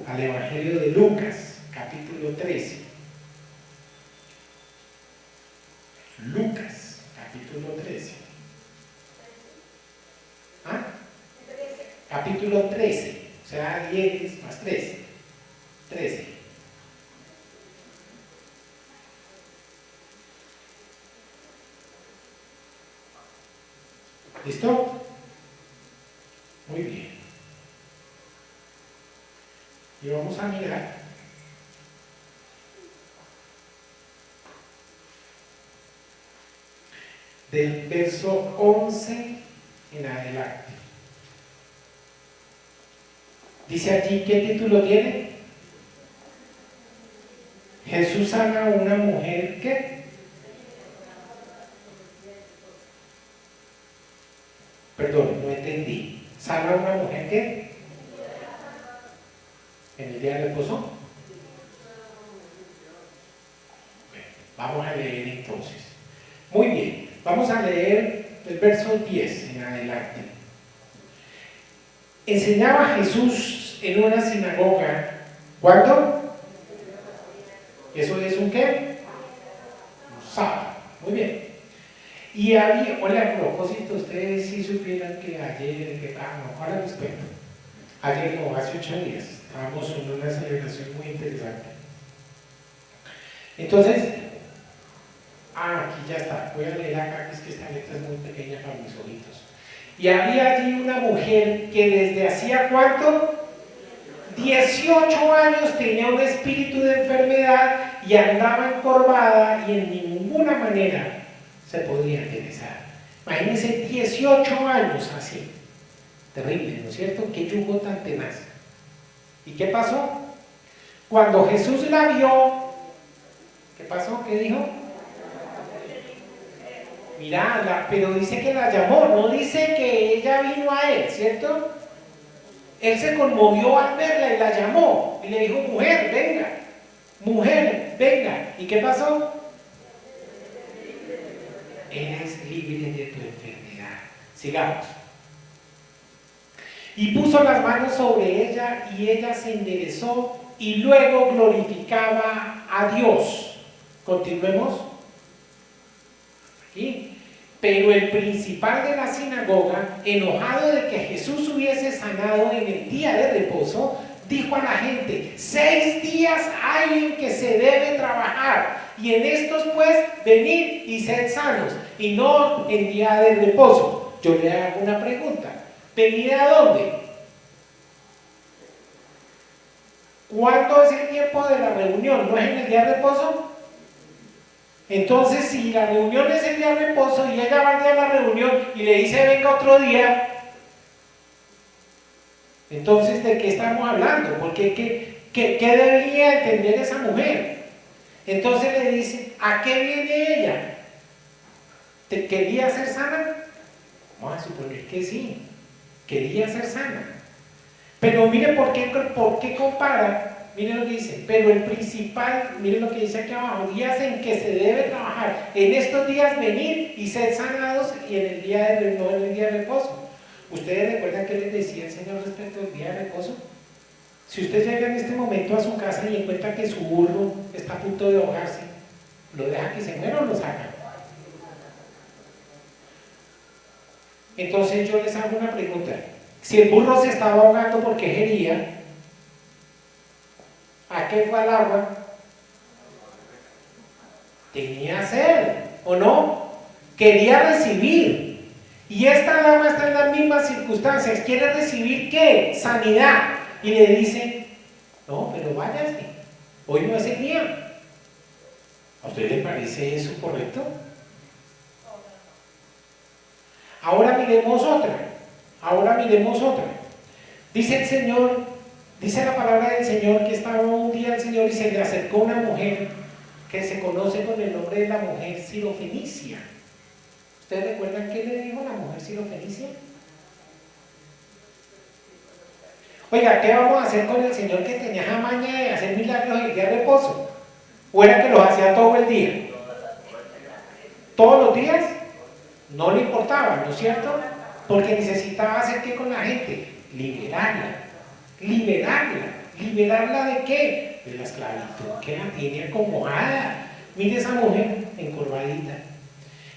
al Evangelio de Lucas, capítulo 13. Lucas, capítulo 13. ¿Ah? Capítulo 13. O sea, 10 más 3. 13. ¿Listo? Muy bien. Y vamos a mirar del verso 11 en adelante. Dice allí, ¿qué título tiene? Jesús sana a una mujer, ¿qué? Perdón, no entendí. ¿Sana a una mujer qué? ¿En el día de reposo? Bueno, vamos a leer entonces. Muy bien, vamos a leer el verso 10 en adelante. Enseñaba Jesús en una sinagoga. ¿Cuándo? ¿Eso es un qué? Un sábado. Muy bien. Y había, hola, a propósito, ustedes sí supieran que ayer, no, ahora les cuento. Ayer no, hace 8 días, estábamos en una celebración muy interesante. Entonces, aquí ya está, voy a leer acá, que es que esta letra es muy pequeña para mis ojitos. Y había allí una mujer que desde hacía ¿cuánto? 18 años tenía un espíritu de enfermedad y andaba encorvada y en ninguna manera se podía enderezar. Imagínense 18 años así. Terrible, ¿no es cierto? Qué yugo tan tenaz. ¿Y qué pasó? Cuando Jesús la vio, ¿qué pasó? ¿Qué dijo? Mirá, pero dice que la llamó, no dice que ella vino a él, ¿cierto? Él se conmovió al verla y la llamó y le dijo, mujer, venga, mujer, venga. ¿Y qué pasó? Eres libre de tu enfermedad. Sigamos. Y puso las manos sobre ella y ella se enderezó y luego glorificaba a Dios. Continuemos. Aquí. Pero el principal de la sinagoga, enojado de que Jesús hubiese sanado en el día de reposo, dijo a la gente, 6 días hay en que se debe trabajar, y en estos pues venid y sed sanos, y no en día de reposo. Yo le hago una pregunta, ¿venid a dónde? ¿Cuándo es el tiempo de la reunión? ¿No es en el día de reposo? Entonces, si la reunión es el día de reposo y ella va al día de la reunión y le dice venga otro día, entonces ¿de qué estamos hablando? Porque ¿qué debería entender esa mujer? Entonces le dice, ¿a qué viene ella? ¿Te quería ser sana? Vamos a suponer que sí, quería ser sana. Pero mire por qué compara. Miren lo que dice, pero el principal, miren lo que dice aquí abajo, días en que se debe trabajar, en estos días venir y ser sanados y en el día de, no en el día de reposo. ¿Ustedes recuerdan qué les decía el Señor respecto al día de reposo? Si usted llega en este momento a su casa y encuentra que su burro está a punto de ahogarse, ¿lo deja que se muera o lo saca? Entonces yo les hago una pregunta, si el burro se estaba ahogando porque quería, ¿a qué fue al agua? Tenía sed, ¿o no? Quería recibir. Y esta dama está en las mismas circunstancias. ¿Quiere recibir qué? Sanidad. Y le dice, no, pero váyase. Hoy no es el día. ¿A usted le parece eso correcto? Ahora miremos otra. Dice el Señor, dice la palabra del Señor que estaba un día el Señor y se le acercó una mujer que se conoce con el nombre de la mujer Sirofenicia. ¿Ustedes recuerdan qué le dijo la mujer Sirofenicia? Oiga, ¿qué vamos a hacer con el Señor que tenía esa maña de hacer milagros el día de reposo? ¿O era que los hacía todo el día? ¿Todos los días? No le importaba, ¿no es cierto? Porque necesitaba hacer ¿qué con la gente? Liberarla. Liberarla. ¿Liberarla de qué? De la esclavitud que la tiene acomodada. Mire esa mujer encorvadita.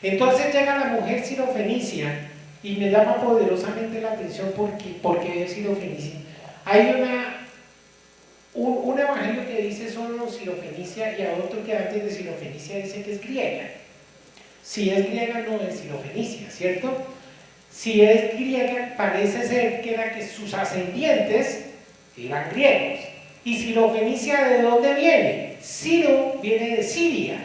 Entonces llega la mujer sirofenicia y me llama poderosamente la atención porque es sirofenicia. Hay un evangelio que dice solo sirofenicia y a otro que antes de sirofenicia dice que es griega. Si es griega no es sirofenicia, ¿cierto? Si es griega parece ser que era que sus ascendientes eran griegos. ¿Y sirofenicia de dónde viene? Ciro viene de Siria,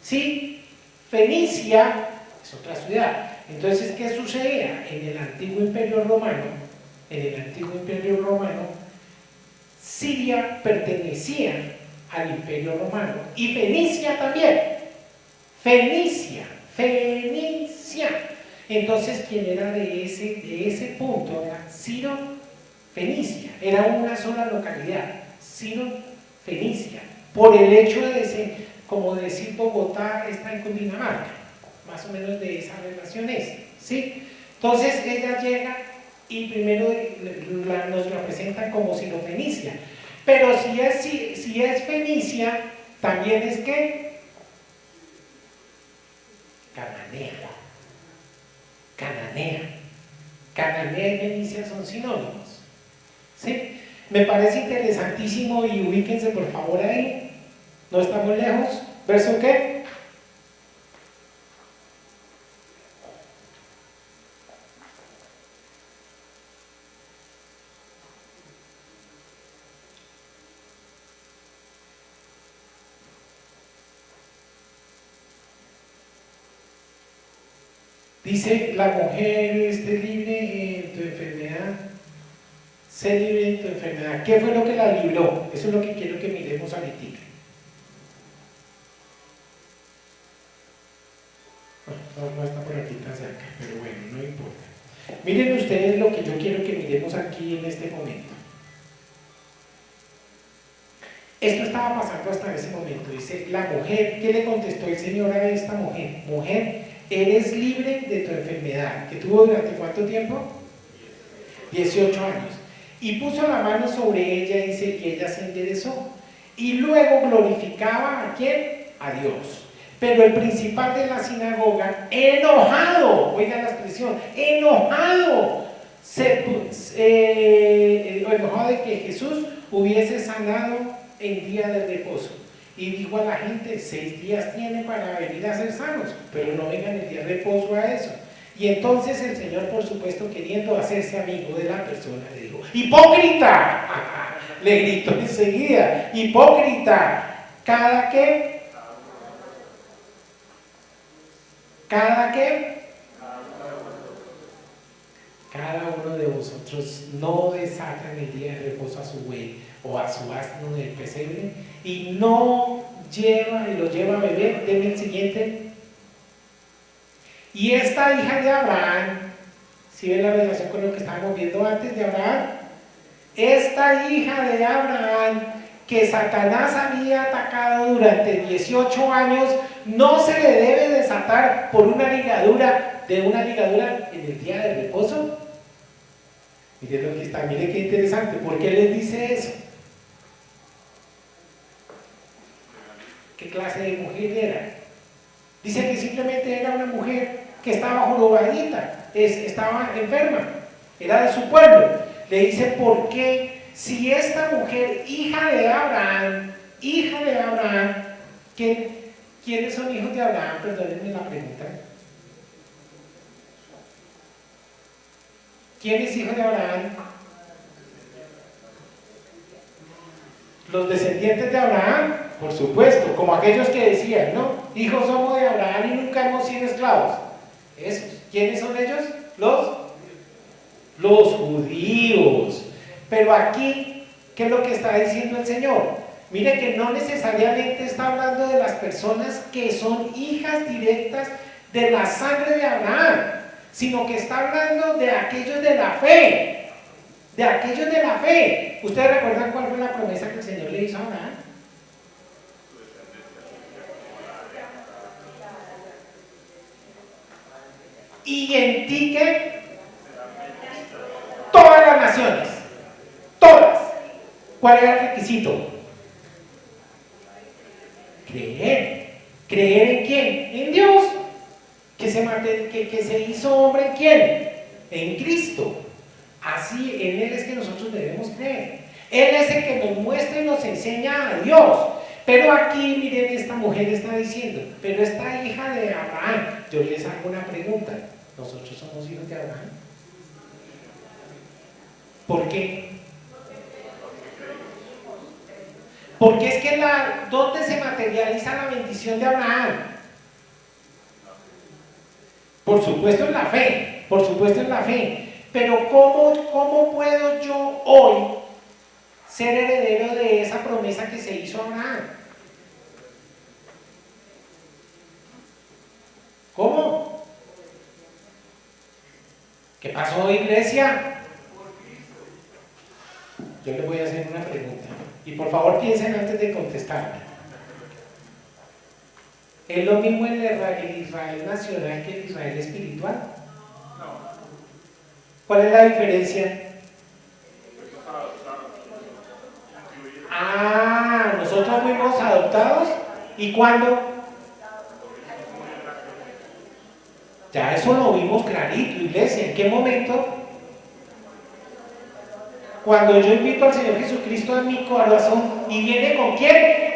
¿sí? Fenicia es otra ciudad. Entonces, ¿qué sucedía? En el antiguo imperio romano, Siria pertenecía al imperio romano y Fenicia también. Fenicia. Entonces, ¿quién era de ese punto? Era Ciro Fenicia. Era una sola localidad, Ciro Fenicia. Por el hecho de ser, como decir Bogotá está en Cundinamarca, más o menos de esa relación es, ¿sí? Entonces ella llega y primero nos la presentan como sirofenicia, pero si es fenicia, también es que cananea y fenicia son sinónimos, ¿sí? Me parece interesantísimo y ubíquense por favor ahí, no estamos lejos. ¿Verso qué? Dice, la mujer esté libre en tu enfermedad, sé libre en tu enfermedad. ¿Qué fue lo que la libró? Eso es lo que quiero que miremos ahorita. No está por aquí tan cerca, pero bueno, no importa. Miren ustedes lo que yo quiero que miremos aquí en este momento. Esto estaba pasando hasta ese momento. Dice, la mujer, ¿qué le contestó el Señor a esta mujer? Mujer, eres libre de tu enfermedad. ¿Que tuvo durante cuánto tiempo? 18 años. Y puso la mano sobre ella, dice, y ella se enderezó. Y luego glorificaba ¿a quién? A Dios. Pero el principal de la sinagoga, enojado, oigan la expresión, enojado de que Jesús hubiese sanado en día de reposo. Y dijo a la gente, 6 días tienen para venir a ser sanos, pero no vengan el día de reposo a eso. Y entonces el Señor, por supuesto, queriendo hacerse amigo de la persona, le dijo, ¡hipócrita! Le gritó enseguida, ¡hipócrita! ¿Cada qué? ¿Cada qué? Cada uno de vosotros no desatan el día de reposo a su buey o a su asno del pesebre y no lo lleva a beber. Deme el siguiente. Y esta hija de Abraham, si ven la relación con lo que estábamos viendo antes de Abraham, esta hija de Abraham que Satanás había atacado durante 18 años, no se le debe desatar por una ligadura en el día de reposo. Miren lo que está, miren qué interesante. ¿Por qué les dice eso? ¿Qué clase de mujer era? Dice que simplemente era una mujer que estaba jorobadita, estaba enferma, era de su pueblo. Le dice, ¿por qué? Si esta mujer, hija de Abraham, ¿quiénes son hijos de Abraham? Perdónenme la pregunta. ¿Quién es hijo de Abraham? Los descendientes de Abraham, por supuesto, como aquellos que decían, ¿no? Hijos somos de Abraham y nunca hemos sido esclavos. Esos. ¿Quiénes son ellos? Los judíos. Pero aquí, ¿qué es lo que está diciendo el Señor? Mire que no necesariamente está hablando de las personas que son hijas directas de la sangre de Abraham, sino que está hablando de aquellos de la fe. de aquellos de la fe. ¿Ustedes recuerdan cuál fue la promesa que el Señor le hizo a Abraham? Y en ti que todas las naciones, todas. ¿Cuál era el requisito? Creer. ¿Creer en quién? En Dios. Que se hizo hombre en quién? En Cristo. Así en Él es que nosotros debemos creer. Él es el que nos muestra y nos enseña a Dios. Pero aquí, miren, esta mujer está diciendo, pero esta hija de Abraham, yo les hago una pregunta, ¿nosotros somos hijos de Abraham? ¿Por qué? Porque es que ¿dónde se materializa la bendición de Abraham? Por supuesto en la fe, por supuesto en la fe. Pero ¿cómo puedo yo hoy ser heredero de esa promesa que se hizo a Abraham? ¿Cómo? ¿Qué pasó, iglesia? Yo les voy a hacer una pregunta. Y por favor piensen antes de contestarme. ¿Es lo mismo el Israel nacional que el Israel espiritual? No. ¿Cuál es la diferencia? Nosotros fuimos adoptados. ¿Y cuándo? Ya eso lo vimos clarito, iglesia. ¿En qué momento? Cuando yo invito al Señor Jesucristo a mi corazón, ¿y viene con quién?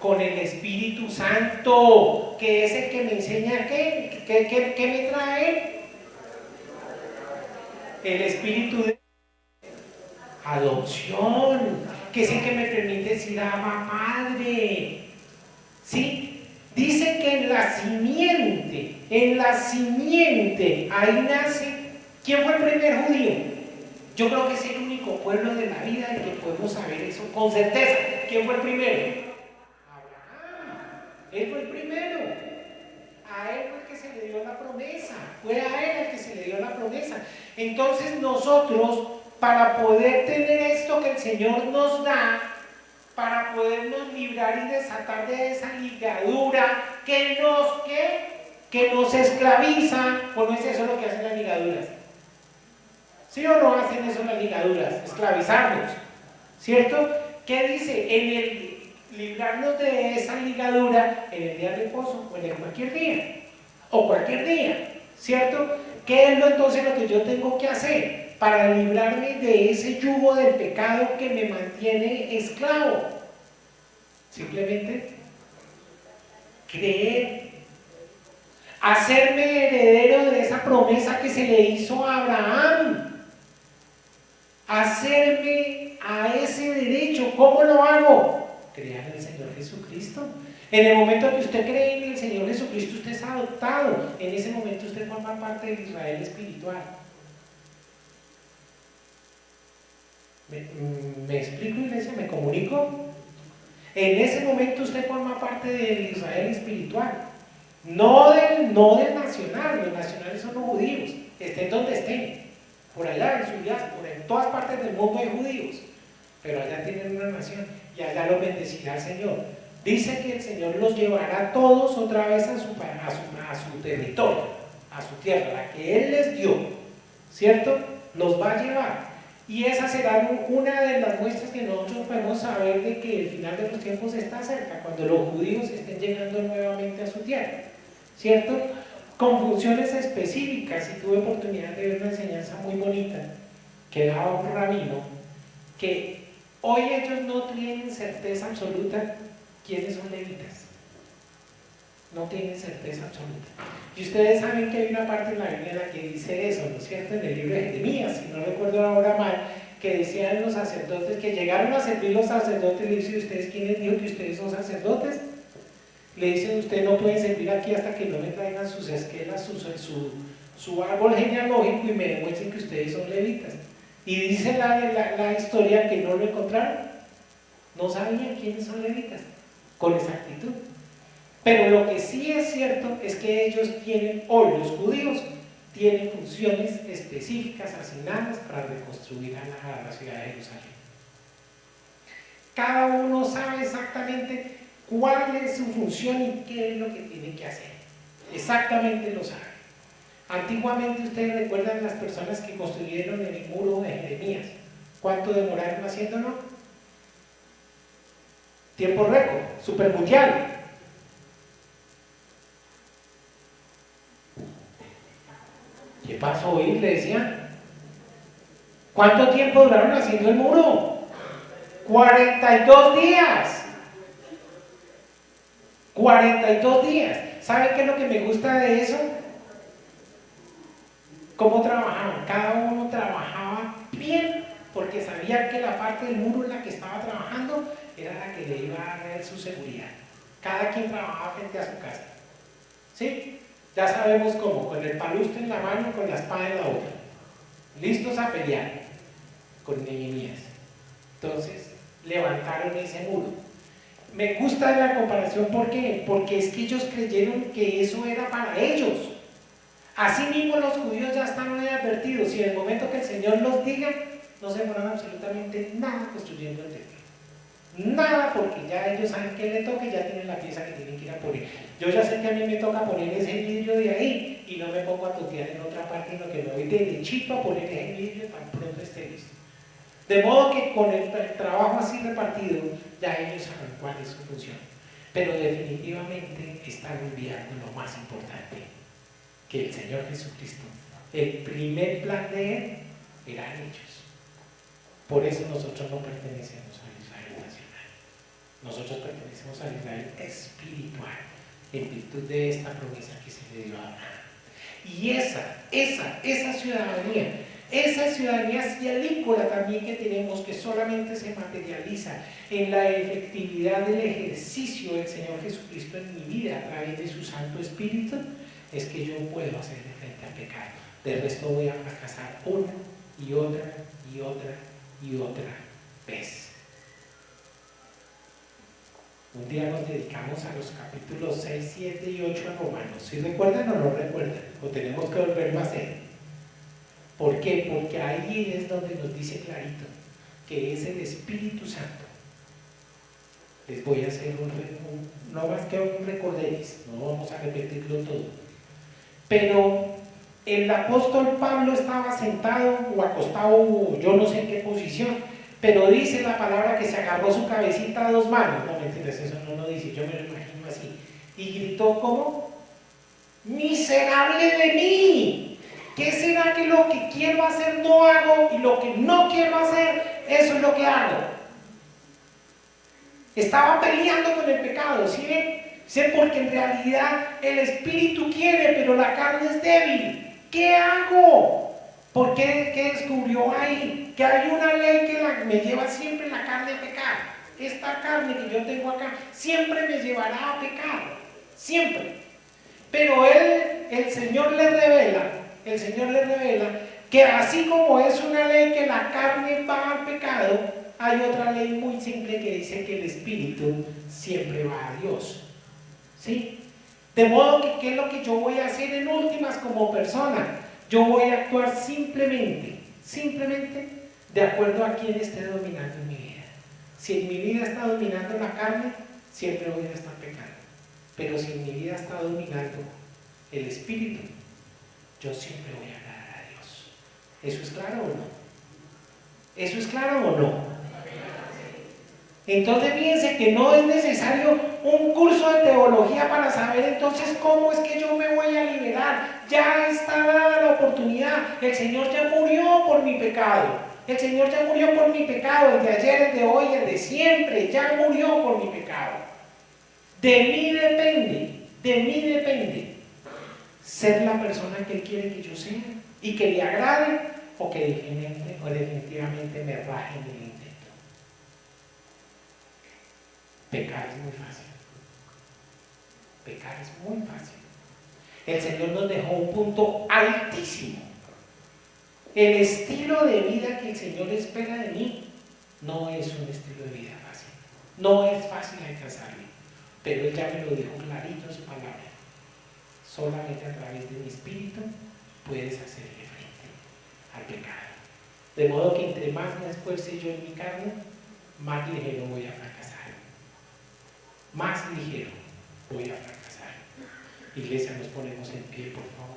Con el Espíritu Santo, que es el que me enseña ¿qué me trae? El Espíritu de adopción, que es el que me permite decir Abba Padre. ¿Sí? Dice que en la simiente, ahí nace. ¿Quién fue el primer judío? Yo creo que es el único pueblo de la vida en que podemos saber eso con certeza. ¿Quién fue el primero? Él fue el primero. A él fue el que se le dio la promesa. Fue a él el que se le dio la promesa. Entonces nosotros, para poder tener esto que el Señor nos da, para podernos librar y desatar de esa ligadura que nos esclaviza, ¿o no es eso lo que hacen las ligaduras? ¿Sí o no hacen eso las ligaduras? Esclavizarnos, ¿cierto? ¿Qué dice? En el librarnos de esa ligadura en el día de reposo o en cualquier día, ¿cierto? ¿Qué es entonces lo que yo tengo que hacer para librarme de ese yugo del pecado que me mantiene esclavo? Simplemente creer, hacerme heredero de esa promesa que se le hizo a Abraham, hacerme a ese derecho. ¿Cómo lo hago? Crear en el Señor Jesucristo. En el momento que usted cree en el Señor Jesucristo, usted es adoptado. En ese momento usted forma parte del Israel espiritual. ¿Me explico, iglesia? ¿Me comunico? En ese momento usted forma parte del Israel espiritual. No del nacional. Los nacionales son los judíos. Estén donde estén. Por allá en su diáspora, en todas partes del mundo hay judíos. Pero allá tienen una nación. Y allá los bendecirá el Señor. Dice que el Señor los llevará todos otra vez a su territorio, a su tierra, la que Él les dio, ¿cierto? Nos va a llevar. Y esa será una de las muestras que nosotros podemos saber de que el final de los tiempos está cerca, cuando los judíos estén llegando nuevamente a su tierra, ¿cierto? Con funciones específicas. Y tuve oportunidad de ver una enseñanza muy bonita que daba un rabino, que hoy ellos no tienen certeza absoluta quiénes son levitas. No tienen certeza absoluta. Y ustedes saben que hay una parte en la Biblia en la que dice eso, ¿no es cierto? En el libro de Jeremías, si no recuerdo ahora mal, que decían los sacerdotes, que llegaron a servir los sacerdotes, le dicen: ¿ustedes quiénes dijo que ustedes son sacerdotes? Le dicen: ustedes no pueden servir aquí hasta que no me traigan sus esquelas, su árbol genealógico y me demuestren que ustedes son levitas. Y dice la historia que no lo encontraron, no sabían quiénes son levitas con exactitud. Pero lo que sí es cierto es que ellos tienen, hoy los judíos tiene funciones específicas asignadas para reconstruir a la ciudad de Jerusalén. Cada uno sabe exactamente cuál es su función y qué es lo que tiene que hacer. Exactamente lo sabe. Antiguamente ustedes recuerdan las personas que construyeron el muro de Jeremías. ¿Cuánto demoraron haciéndolo? Tiempo récord, super mundial. ¿Qué pasó hoy? Le decían. ¿Cuánto tiempo duraron haciendo el muro? 42 días. 42 días. ¿Saben qué es lo que me gusta de eso? ¿Cómo trabajaban? Cada uno trabajaba bien porque sabía que la parte del muro en la que estaba trabajando era la que le iba a dar su seguridad. Cada quien trabajaba frente a su casa. ¿Sí? Ya sabemos cómo, con el palusto en la mano, con la espada en la otra. Listos a pelear con Nehemías. Entonces, levantaron ese muro. Me gusta la comparación, ¿por qué? Porque es que ellos creyeron que eso era para ellos. Así mismo los judíos ya están muy advertidos, y en el momento que el Señor los diga, no se demoran absolutamente nada construyendo el templo. Nada, porque ya ellos saben que le toca y ya tienen la pieza que tienen que ir a poner. Yo ya sé que a mí me toca poner ese vidrio de ahí y no me pongo a totear en otra parte, sino que me voy derechito a poner ese vidrio tan pronto esté listo. De modo que con el trabajo así repartido, ya ellos saben cuál es su función. Pero definitivamente están olvidando lo más importante, que el Señor Jesucristo, el primer plan de Él, eran ellos. Por eso nosotros no pertenecemos a Israel nacional. Nosotros pertenecemos a Israel espiritual, en virtud de esta promesa que se le dio a Abraham. Y esa ciudadanía cielícola también que tenemos, que solamente se materializa en la efectividad del ejercicio del Señor Jesucristo en mi vida a través de su Santo Espíritu, es que yo puedo hacerle frente al pecado. De resto voy a fracasar una y otra y otra y otra vez. Un día nos dedicamos a los capítulos 6, 7 y 8 en Romanos. ¿Sí recuerdan o no recuerdan? ¿O tenemos que volverlo a hacer? ¿Por qué? Porque ahí es donde nos dice clarito que es el Espíritu Santo. Les voy a hacer no más que un recorderis, no vamos a repetirlo todo. Pero el apóstol Pablo estaba sentado o acostado, yo no sé en qué posición, pero dice la palabra que se agarró su cabecita a dos manos. No, mentiras, eso no lo dice, yo me lo imagino así. Y gritó como: ¡miserable de mí! ¿Qué será que lo que quiero hacer no hago y lo que no quiero hacer, eso es lo que hago? Estaba peleando con el pecado, ¿sí ven? Sé porque en realidad el espíritu quiere, pero la carne es débil. ¿Qué hago? ¿Por qué? ¿Qué descubrió ahí? Que hay una ley que me lleva siempre la carne a pecar. Esta carne que yo tengo acá siempre me llevará a pecar. Siempre. Pero el Señor le revela que así como es una ley que la carne va al pecado, hay otra ley muy simple que dice que el espíritu siempre va a Dios. ¿Sí? De modo que, ¿qué es lo que yo voy a hacer en últimas como persona? Yo voy a actuar simplemente de acuerdo a quien esté dominando en mi vida. Si en mi vida está dominando la carne, siempre voy a estar pecando. Pero si en mi vida está dominando el espíritu, yo siempre voy a agradar a Dios. ¿Eso es claro o no? ¿Eso es claro o no? Entonces fíjense que no es necesario un curso de teología para saber entonces cómo es que yo me voy a liberar. Ya está dada la oportunidad. El Señor ya murió por mi pecado. El Señor ya murió por mi pecado, el de ayer, el de hoy, el de siempre. Ya murió por mi pecado. De mí depende ser la persona que Él quiere que yo sea y que le agrade, o que definitivamente me raje en el intento. Pecar es muy fácil. Pecar es muy fácil. El Señor nos dejó un punto altísimo. El estilo de vida que el Señor espera de mí no es un estilo de vida fácil. No es fácil alcanzarlo. Pero Él ya me lo dijo clarito en su palabra. Solamente a través de mi espíritu puedes hacerle frente al pecado. De modo que entre más me esfuerce yo en mi carne, más ligero voy a fracasar. Más ligero voy a fracasar. Iglesia, nos ponemos en pie, por favor.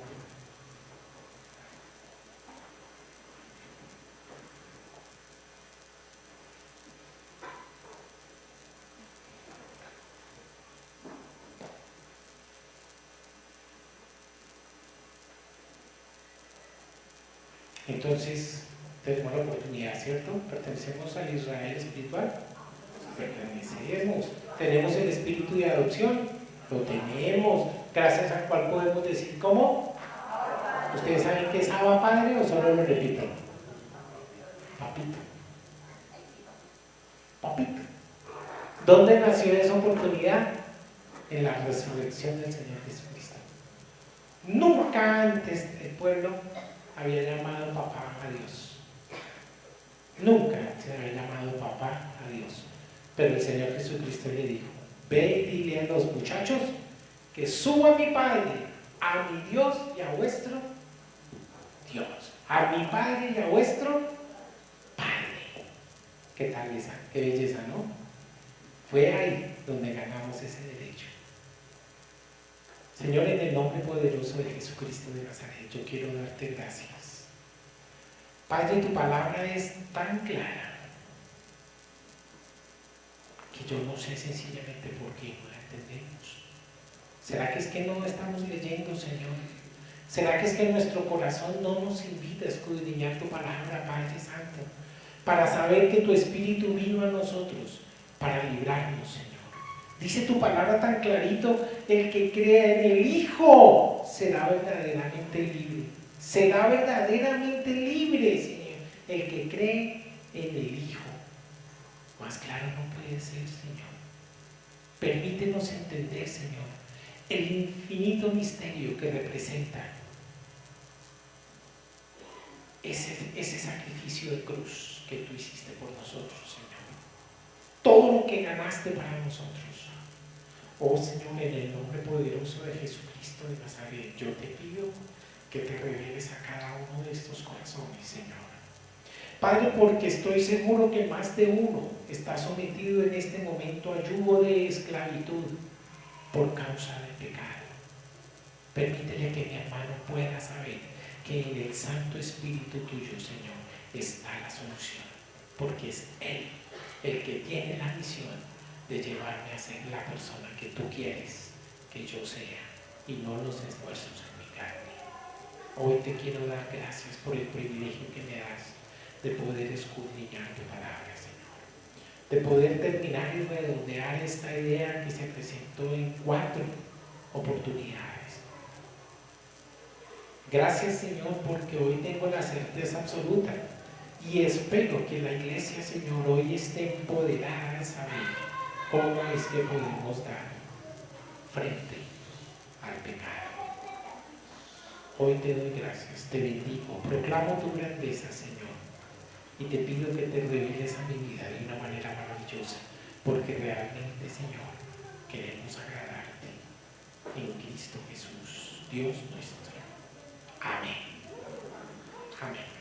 Entonces, tenemos la oportunidad, ¿cierto? Pertenecemos al Israel espiritual. Pertenecemos. Tenemos el espíritu de adopción. Lo tenemos. Gracias al cual podemos decir, ¿cómo? ¿Ustedes saben qué es Abba Padre o solo lo repito? Papito. Papito. ¿Dónde nació esa oportunidad? En la resurrección del Señor Jesucristo. Nunca antes el pueblo había llamado papá a Dios. Nunca se había llamado papá a Dios. Pero el Señor Jesucristo le dijo: ve y dile a los muchachos que suba mi Padre, a mi Dios y a vuestro Dios. A mi Padre y a vuestro Padre. ¿Qué tal esa? Qué belleza, ¿no? Fue ahí donde ganamos ese derecho. Señor, en el nombre poderoso de Jesucristo de Nazaret, yo quiero darte gracias. Padre, tu palabra es tan clara que yo no sé sencillamente por qué no la entendemos. ¿Será que es que no estamos leyendo, Señor? ¿Será que es que nuestro corazón no nos invita a escudriñar tu palabra, Padre Santo, para saber que tu Espíritu vino a nosotros para librarnos, Señor? Dice tu palabra tan clarito: el que crea en el Hijo será verdaderamente libre. Será verdaderamente libre, Señor, el que cree en el Hijo. Más claro no puede ser, Señor. Permítenos entender, Señor, el infinito misterio que representa ese sacrificio de cruz que tú hiciste por nosotros, Señor. Todo lo que ganaste para nosotros. Oh Señor, en el nombre poderoso de Jesucristo de Nazaret, yo te pido que te reveles a cada uno de estos corazones, Señor. Padre, porque estoy seguro que más de uno está sometido en este momento a yugo de esclavitud por causa del pecado. Permítele que mi hermano pueda saber que en el Santo Espíritu tuyo, Señor, está la solución, porque es Él el que tiene la misión de llevarme a ser la persona que tú quieres que yo sea, y no los esfuerzos en mi carne. Hoy te quiero dar gracias por el privilegio que me das de poder escudriñar tu palabra, Señor, de poder terminar y redondear esta idea que se presentó en 4 oportunidades. Gracias, Señor, porque hoy tengo la certeza absoluta y espero que la iglesia, Señor, hoy esté empoderada de saber cómo es que podemos dar frente al pecado. Hoy te doy gracias, te bendigo, proclamo tu grandeza, Señor, y te pido que te reveles a mi vida de una manera maravillosa, porque realmente, Señor, queremos agradarte en Cristo Jesús, Dios nuestro. Amén. Amén.